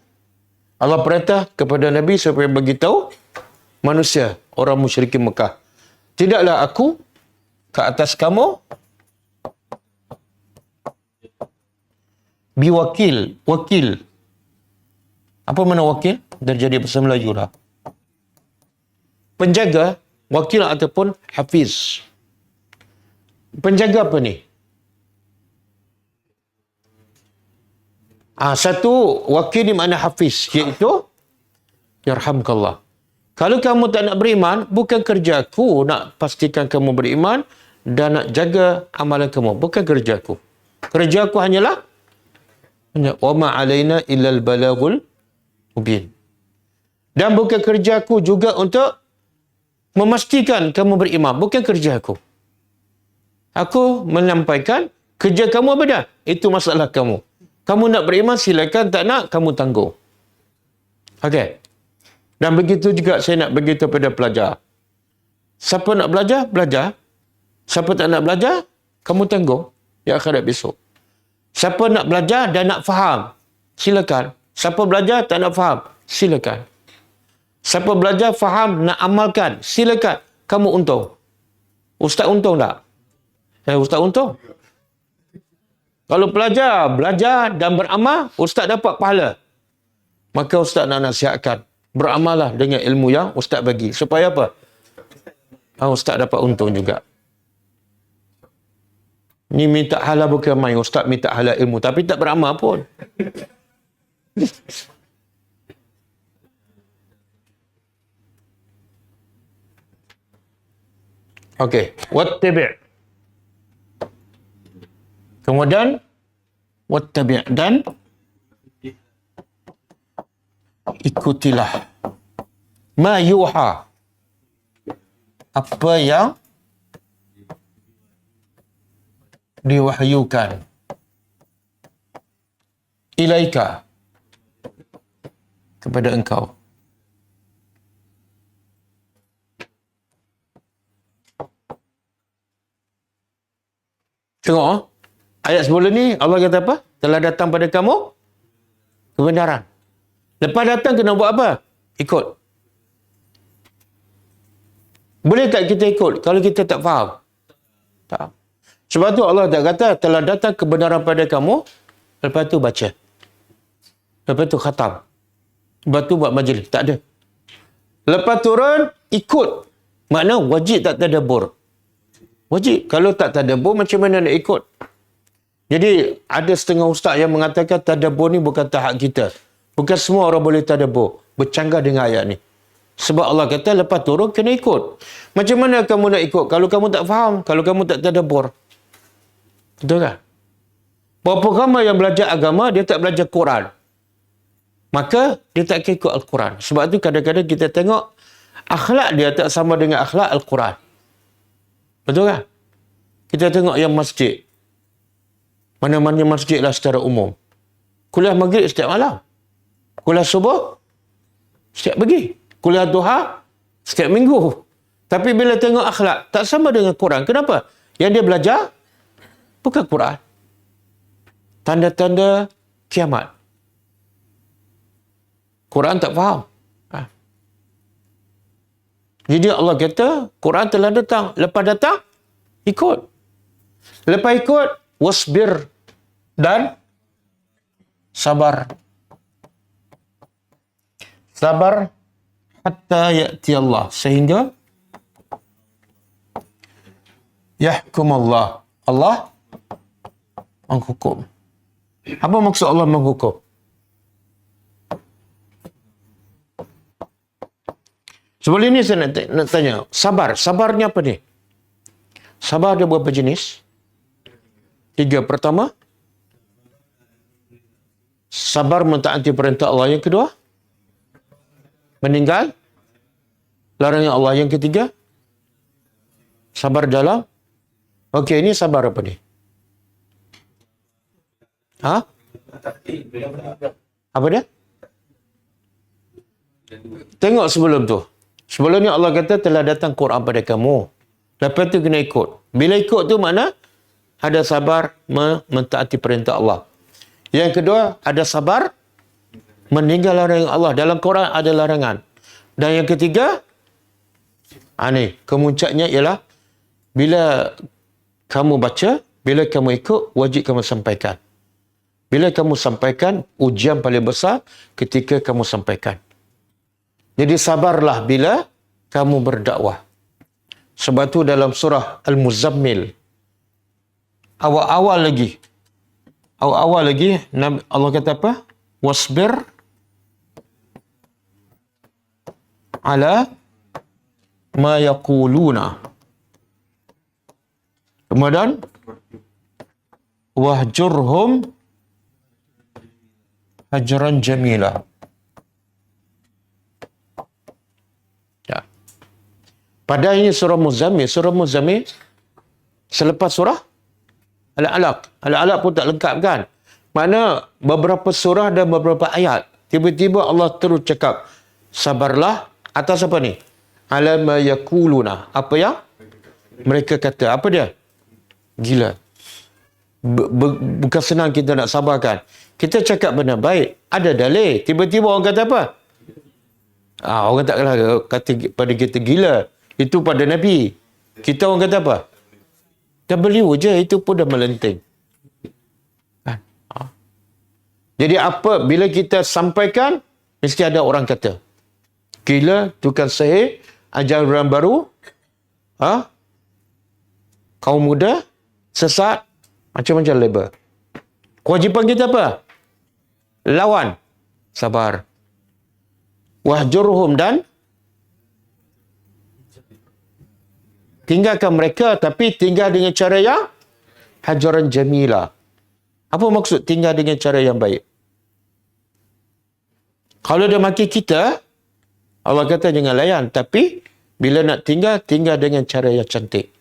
Speaker 1: Allah perintah kepada Nabi supaya beritahu manusia, orang musyrikin Mekah. Tidaklah aku ke atas kamu biwakil. Wakil. Apa makna wakil? Dah jadi bahasa Melayu dah. Penjaga, wakil ataupun hafiz. Penjaga apa ni? Satu, wakil di mana hafiz, iaitu yarhamkallah. Kalau kamu tak nak beriman, bukan kerjaku nak pastikan kamu beriman dan nak jaga amalan kamu. Bukan kerjaku. Kerjaku hanyalah wa ma alaina illal balagul mubin. Dan bukan kerjaku juga untuk memastikan kamu beriman. Bukan kerjaku. Aku menyampaikan kerja kamu apa dah? Itu masalah kamu. Kamu nak beriman, silakan. Tak nak, kamu tanggung. Okey. Dan begitu juga saya nak beritahu pada pelajar. Siapa nak belajar, belajar. Siapa tak nak belajar, kamu tanggung. Di akhirat besok. Siapa nak belajar dan nak faham, silakan. Siapa belajar tak nak faham, silakan. Siapa belajar faham nak amalkan, silakan. Kamu untung. Ustaz untung tak? Ustaz untung. Kalau pelajar belajar dan beramal, ustaz dapat pahala. Maka ustaz nak nasihatkan, beramallah dengan ilmu yang ustaz bagi. Supaya apa? Ustaz dapat untung juga. Ni minta halal bukan main. Ustaz minta halal ilmu. Tapi tak beramal pun. Okey. Wattabi'. Kemudian, wattabi' dan ikutilah. Ma yuha. Apa yang diwahyukan ilaika kepada engkau. Tengok, ayat sebelum ni Allah kata apa? Telah datang pada kamu kebenaran. Lepas datang kena buat apa? Ikut. Boleh tak kita ikut kalau kita tak faham? Tak. Sebab tu Allah tak kata telah datang kebenaran pada kamu, lepas tu baca. Lepas tu khatam. Lepas tu buat majlis. Tak ada. Lepas turun, ikut. Makna wajib tak tadabbur. Wajib. Kalau tak tadabbur, macam mana nak ikut? Jadi, ada setengah ustaz yang mengatakan tadabbur ni bukan tahap kita. Bukan semua orang boleh tadabbur. Bercanggah dengan ayat ni. Sebab Allah kata, lepas turun, kena ikut. Macam mana kamu nak ikut? Kalau kamu tak faham, kalau kamu tak tadabbur. Betul kan? Berapa ramai yang belajar agama, dia tak belajar Quran. Maka, dia tak ikut Al-Quran. Sebab tu kadang-kadang kita tengok, akhlak dia tak sama dengan akhlak Al-Quran. Betul kan? Kita tengok yang masjid. Mana-mana masjid lah secara umum. Kuliah maghrib setiap malam. Kuliah subuh, setiap pagi. Kuliah duha, setiap minggu. Tapi bila tengok akhlak, tak sama dengan Quran. Kenapa? Yang dia belajar, bukan Quran. Tanda-tanda kiamat. Quran tak faham. Jadi Allah kata, Quran telah datang. Lepas datang, ikut. Lepas ikut, wasbir. Dan sabar. Sabar hatta ya'ti Allah. Sehingga Yahkum Allah. Allah menghukum. Apa maksud Allah menghukum? Sebelum ini saya nak tanya, sabar. Sabarnya apa ni? Sabar ada berapa jenis? 3. Pertama, sabar mentaati perintah Allah. Yang kedua, meninggal larangan Allah. Yang ketiga, sabar dalam. Okey, ini sabar apa ni? Ha? Apa dia? Tengok sebelum tu. Sebelum ni Allah kata telah datang Quran pada kamu. Lepas tu kena ikut. Bila ikut tu mana? Ada sabar mentaati perintah Allah. Yang kedua, ada sabar meninggal larangan Allah. Dalam Quran ada larangan. Dan yang ketiga, ni, kemuncaknya ialah bila kamu baca, bila kamu ikut, wajib kamu sampaikan. Bila kamu sampaikan, ujian paling besar ketika kamu sampaikan. Jadi sabarlah bila kamu berdakwah. Sebab tu dalam surah Al-Muzammil, awal-awal lagi, Allah kata apa? Wasbir ala ma yaquluna. Kemudian wahjurhum hajran jamila. Ya. Pada ini surah Muzammil. Surah Muzammil selepas surah Al-Alaq. Al-Alaq pun tak lengkap kan? Mana beberapa surah dan beberapa ayat. Tiba-tiba Allah terus cakap, sabarlah atas apa ni? Ala ma yakuluna. Apa yang mereka kata. Apa dia? Gila. Bukan senang kita nak sabarkan. Kita cakap benda baik. Ada dalil. Tiba-tiba orang kata apa? Orang taklah kata pada kita gila. Itu pada Nabi. Kita orang kata apa? W je. Itu pun dah melenting. Jadi apa? Bila kita sampaikan, mesti ada orang kata. Gila, tukang sihir, ajaran baru, kaum muda, sesat, macam-macam label. Kewajipan kita apa? Lawan. Sabar. Wahjurhum dan tinggalkan mereka, tapi tinggal dengan cara yang hajaran jamila. Apa maksud tinggal dengan cara yang baik? Kalau dia maki kita, Allah kata jangan layan. Tapi bila nak tinggal, tinggal dengan cara yang cantik.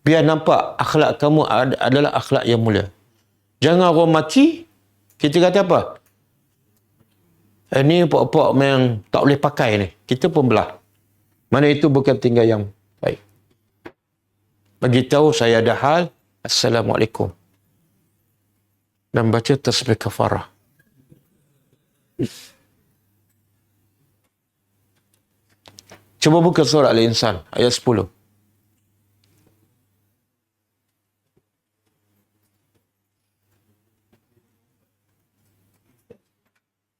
Speaker 1: Biar nampak akhlak kamu adalah akhlak yang mulia. Jangan orang maki, kita kata apa? Ini pokok-pokok yang tak boleh pakai ni. Kita pun belah. Mana itu bukan tinggal yang baik. Bagi tahu saya ada hal, Assalamualaikum. Dan baca tasbih kafarah. Cuba buka surah Al-Insan, ayat 10.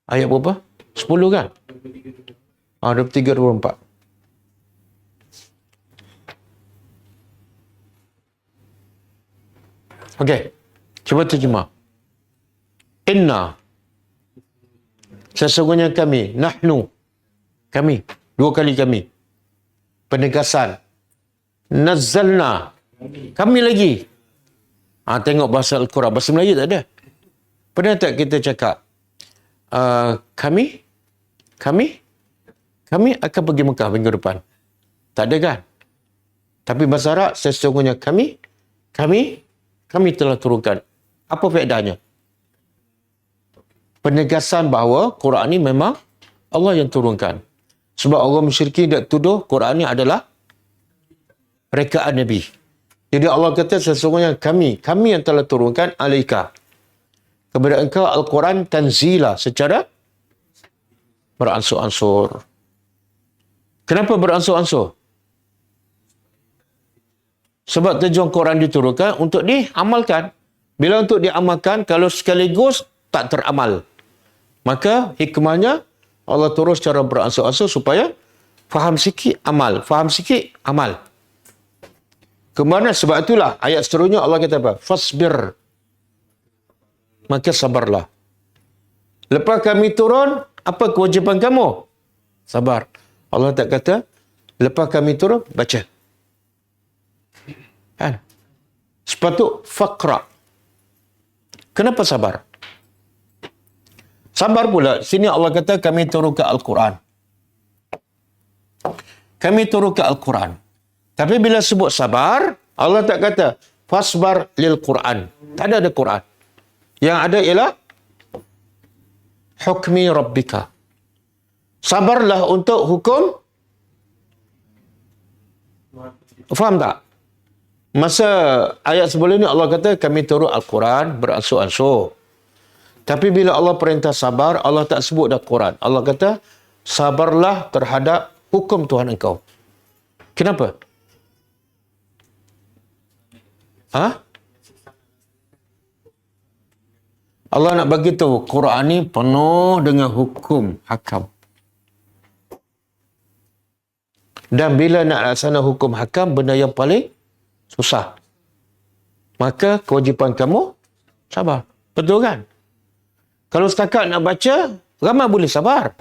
Speaker 1: Ayat berapa? 10 kan? 23, 24. Okey. Cuba terjemah. Inna. Sesungguhnya kami. Nahnu. Kami. 2 kali kami. Penegasan. Nazzalna. Kami lagi. Tengok bahasa Al-Quran. Bahasa Melayu tak ada. Pernah tak kita cakap? Kami akan pergi Mekah minggu depan. Tak ada kan? Tapi bahasa Arab, sesungguhnya kami telah turunkan. Apa faedahnya? Penegasan bahawa Quran ini memang Allah yang turunkan. Sebab orang musyrikin tak tuduh Quran ini adalah rekaan Nabi. Jadi Allah kata sesungguhnya kami yang telah turunkan alaika kepada engkau Al-Quran tanzila secara beransur-ansur. Kenapa beransur-ansur? Sebab tujuan Quran diturunkan untuk diamalkan. Bila untuk diamalkan, kalau sekaligus tak teramal, maka hikmahnya Allah turun secara beransur-ansur supaya faham sikit, amal. Faham sikit, amal. Kemana? Sebab itulah ayat seterusnya Allah kata apa? Fasbir. Maka sabarlah. Lepas kami turun, apa kewajipan kamu? Sabar. Allah tak kata, lepas kami turun, baca. Kan? Sepatut faqra. Kenapa sabar? Sabar pula. Sini Allah kata kami turun ke Al-Quran. Kami turun ke Al-Quran. Tapi bila sebut sabar, Allah tak kata fasbar lil Quran. Tak ada Quran. Yang ada ialah hukmi rabbika. Sabarlah untuk hukum. Faham tak? Masa ayat sebelum ini Allah kata kami turun Al-Quran beransur-ansur. Tapi bila Allah perintah sabar, Allah tak sebut dah Quran. Allah kata sabarlah terhadap hukum Tuhan engkau. Kenapa? Allah nak bagi tahu Quran ni penuh dengan hukum hakam. Dan bila nak laksana hukum hakam, benda yang paling susah. Maka kewajipan kamu sabar. Betul kan? Kalau setakat nak baca, ramai boleh sabar.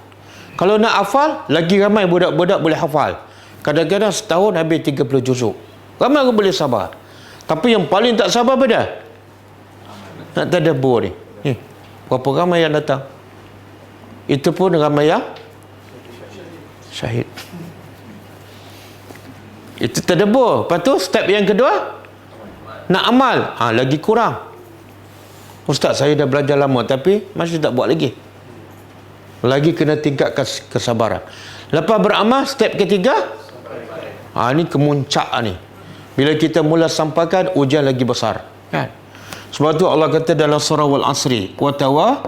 Speaker 1: Kalau nak hafal, lagi ramai budak-budak boleh hafal. Kadang-kadang setahun habis 30 juzuk. Ramai orang boleh sabar. Tapi yang paling tak sabar apa dah? Nak tadabbur ni. Berapa ramai yang datang? Itu pun ramai yang syahid. Itu tadabbur. Lepas tu step yang kedua, nak amal. Lagi kurang. Ustaz, saya dah belajar lama tapi masih tak buat lagi. Lagi kena tingkatkan kesabaran. Lepas beramal, step ketiga, ni kemuncak ni. Bila kita mula sampaikan, ujian lagi besar. Kan? Sebab tu Allah kata dalam surah Wal Asri, wa tawa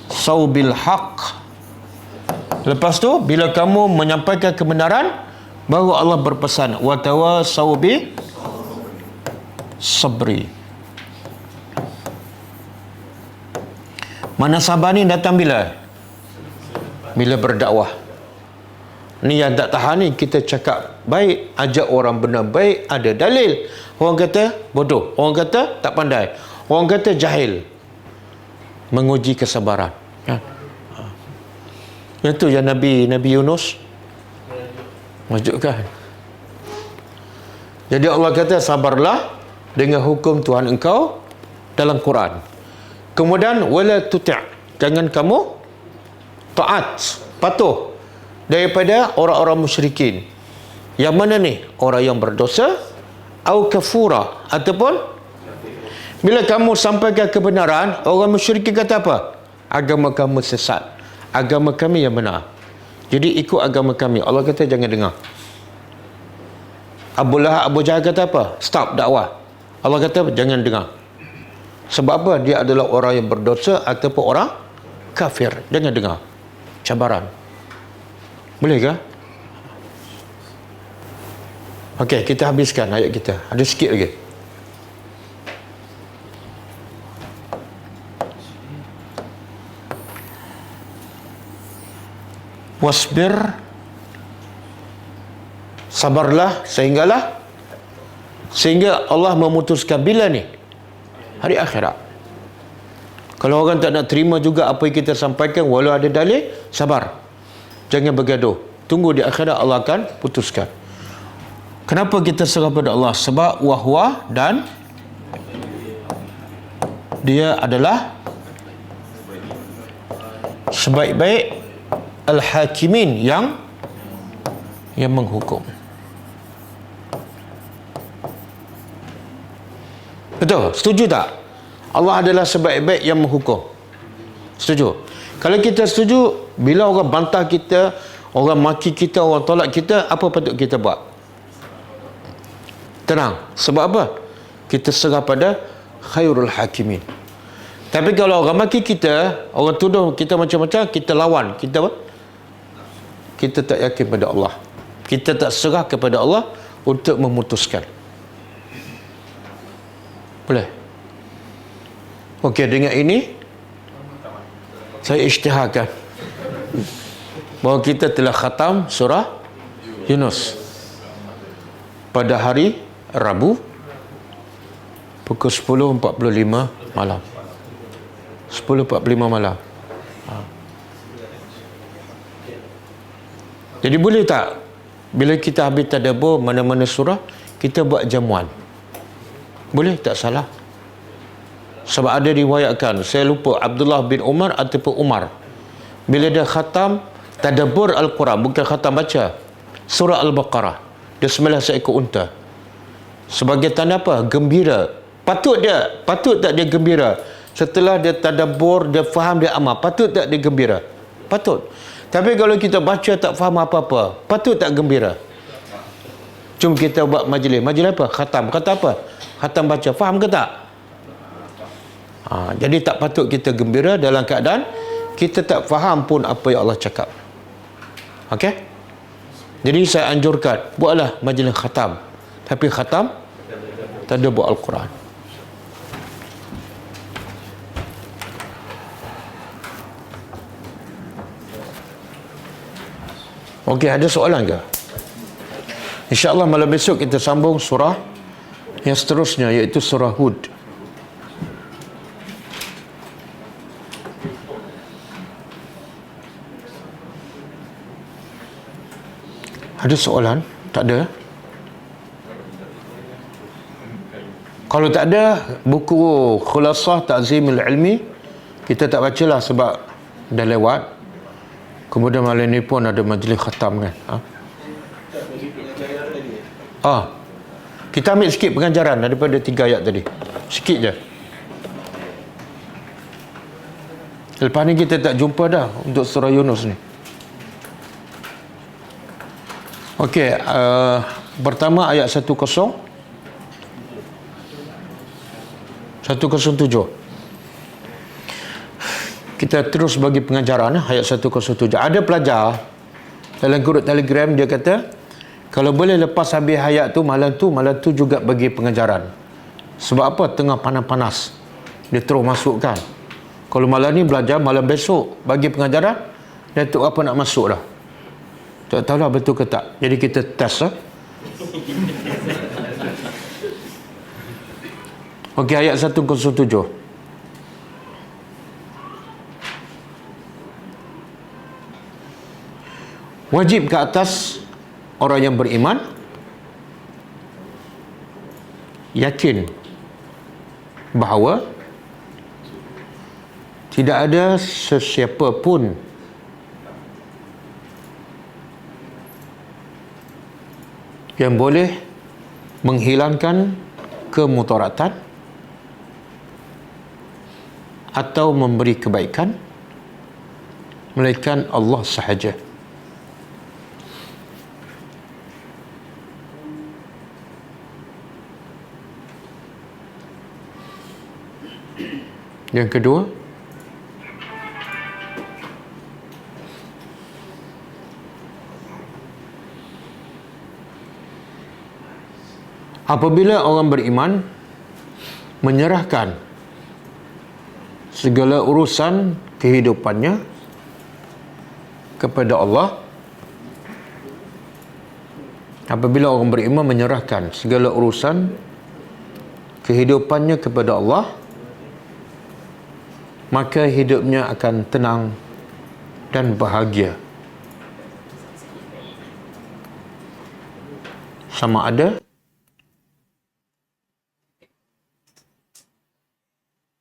Speaker 1: saubil haq. Lepas tu, bila kamu menyampaikan kebenaran, baru Allah berpesan, wa tawa saubi sabri. Mana sabar ni datang bila? Bila berdakwah. Ni yang tak tahan ni, kita cakap baik, ajak orang benar baik, ada dalil. Orang kata bodoh, orang kata tak pandai, orang kata jahil. Menguji kesabaran. Kan? Itu yang Nabi Yunus wajibkan. Jadi Allah kata sabarlah dengan hukum Tuhan engkau dalam Quran. Kemudian wala tuti', jangan kamu taat, patuh daripada orang-orang musyrikin. Yang mana ni? Orang yang berdosa au kafura, ataupun bila kamu sampaikan kebenaran, orang musyrikin kata apa? Agama kamu sesat, agama kami yang benar, jadi ikut agama kami. Allah kata jangan dengar. Abu Lahab, Abu Jahal kata apa? Stop dakwah. Allah kata jangan dengar. Sebab apa? Dia adalah orang yang berdosa ataupun orang kafir. Jangan dengar. Cabaran. Boleh ke? Okey, kita habiskan ayat kita. Ada sikit lagi. Wasbir, sabarlah sehingga Allah memutuskan bila ni? Hari akhirat. Kalau orang tak nak terima juga apa yang kita sampaikan, walau ada dalil, sabar. Jangan bergaduh. Tunggu di akhirat, Allah akan putuskan. Kenapa kita serah pada Allah? Sebab wahwa dan dia adalah sebaik-baik al-hakimin yang menghukum. Betul? Setuju tak? Allah adalah sebaik-baik yang menghukum. Setuju? Kalau kita setuju, bila orang bantah kita, orang maki kita, orang tolak kita, apa patut kita buat? Tenang. Sebab apa? Kita serah pada khairul hakimin. Tapi kalau orang maki kita, orang tuduh kita macam-macam, kita lawan. Kita apa? Kita tak yakin pada Allah. Kita tak serah kepada Allah untuk memutuskan. Boleh? Okey, dengan ini saya isytiharkan bahawa kita telah khatam surah Yunus. pada hari Rabu pukul 10.45 malam. 10.45 malam. Jadi boleh tak bila kita habis tadabbur mana-mana surah, kita buat jamuan? Boleh, tak salah. Sebab ada riwayatkan, saya lupa Abdullah bin Umar ataupun Umar, bila dia khatam tadabbur Al-Quran, bukan khatam baca surah Al-Baqarah, dia sembelih seekor unta sebagai tanda apa? Gembira. Patut tak dia gembira setelah dia tadabbur, dia faham, dia amal? Patut tak dia gembira? Patut. Tapi kalau kita baca tak faham apa-apa, patut tak gembira? Cuma kita buat majlis apa? Khatam. Kata apa? Khatam baca. Faham ke tak? Jadi tak patut kita gembira dalam keadaan kita tak faham pun apa yang Allah cakap. Okey? Jadi saya anjurkan, buatlah majlis khatam. Tapi khatam tadabbur Al-Quran. Okey, ada soalan ke? InsyaAllah malam besok kita sambung surah yang seterusnya, iaitu surah Hud. Ada soalan? Tak ada? Kalau tak ada, buku Khulasah Ta'zimul Ilmi kita tak bacalah sebab dah lewat. Kemudian malam ni pun ada majlis khatam kan. Kita ambil sikit pengajaran daripada 3 ayat tadi. Sikit je. Lepas ni kita tak jumpa dah untuk surah Yunus ni. Okey, pertama ayat 107. Kita terus bagi pengajaran ayat 107. Ada pelajar dalam grup Telegram, dia kata kalau boleh lepas habis ayat tu malam tu juga bagi pengajaran. Sebab apa? Tengah panas-panas, dia terus masukkan. Kalau malam ni belajar, malam besok bagi pengajaran, dia tu apa nak masuk dah. Tak tahulah betul ke tak. Jadi kita test Okey, ayat 107. Wajib ke atas orang yang beriman yakin bahawa tidak ada sesiapa pun yang boleh menghilangkan kemudaratan atau memberi kebaikan melainkan Allah sahaja. Yang kedua, apabila orang beriman menyerahkan segala urusan kehidupannya kepada Allah, apabila orang beriman menyerahkan segala urusan kehidupannya kepada Allah, maka hidupnya akan tenang dan bahagia. Sama ada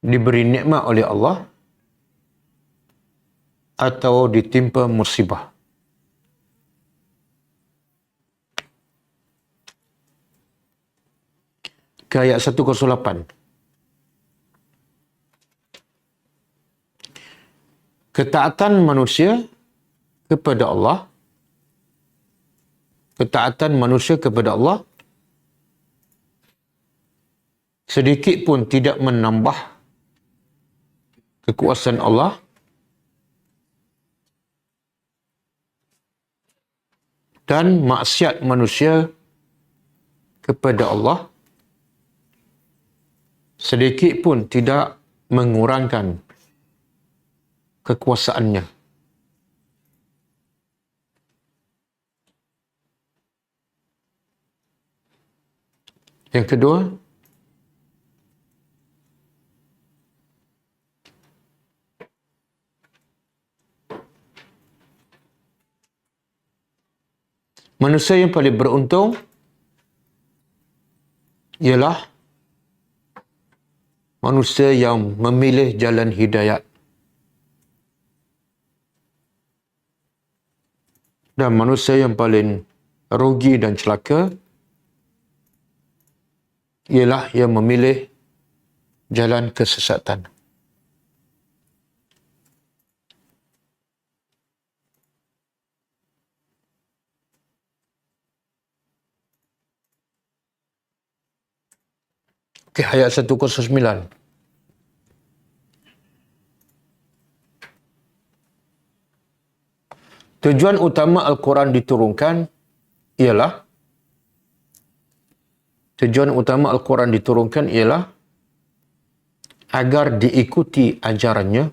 Speaker 1: diberi nikmat oleh Allah atau ditimpa musibah. Ke ayat 108. Ketaatan manusia kepada Allah, sedikit pun tidak menambah kekuasaan Allah dan maksiat manusia kepada Allah sedikit pun tidak mengurangkan kekuasaannya. Yang kedua, manusia yang paling beruntung ialah manusia yang memilih jalan hidayat. Dan manusia yang paling rugi dan celaka ialah yang memilih jalan kesesatan. Okey, ayat 109. Tujuan utama Al-Quran diturunkan ialah agar diikuti ajarannya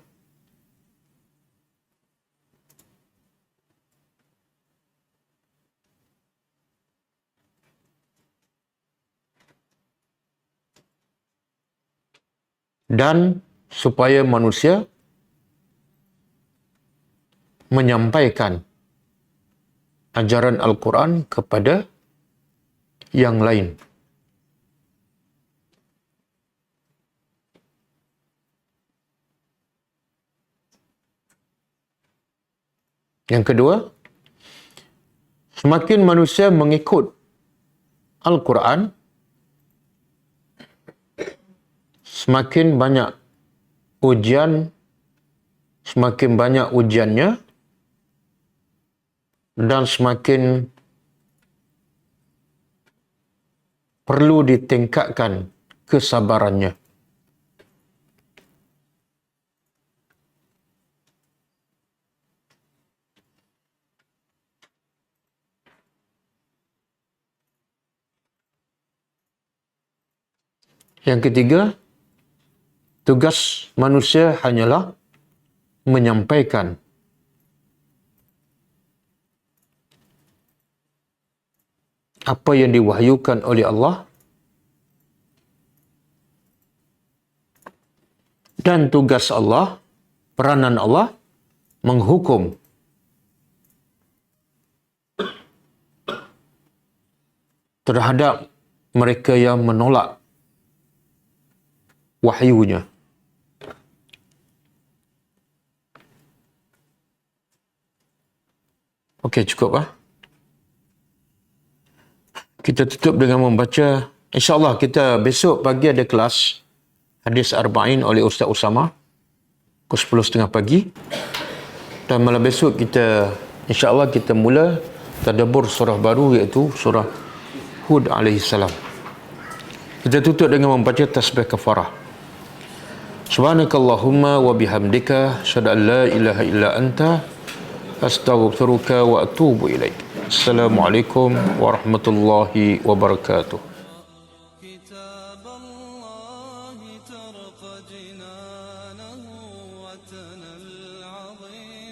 Speaker 1: dan supaya manusia menyampaikan ajaran Al-Quran kepada yang lain. Yang kedua, semakin manusia mengikut Al-Quran, semakin banyak ujiannya dan semakin perlu ditingkatkan kesabarannya. Yang ketiga, tugas manusia hanyalah menyampaikan apa yang diwahyukan oleh Allah dan tugas Allah, peranan Allah menghukum terhadap mereka yang menolak wahyunya. Okey, cukup lah. Kita tutup dengan membaca, insyaAllah kita besok pagi ada kelas Hadis Arba'in oleh Ustaz Usama pukul 10.30 pagi. Dan malam besok kita, insyaAllah kita mula tadabbur surah baru iaitu surah Hud alaihissalam. Kita tutup dengan membaca tasbih kafarah. Subhanakallahumma wa bihamdika asyhadu an la ilaha illa anta astaghfiruka wa atubu ilaik. Assalamualaikum warahmatullahi wabarakatuh. كتاب الله ترق جنانه وتنى العظيم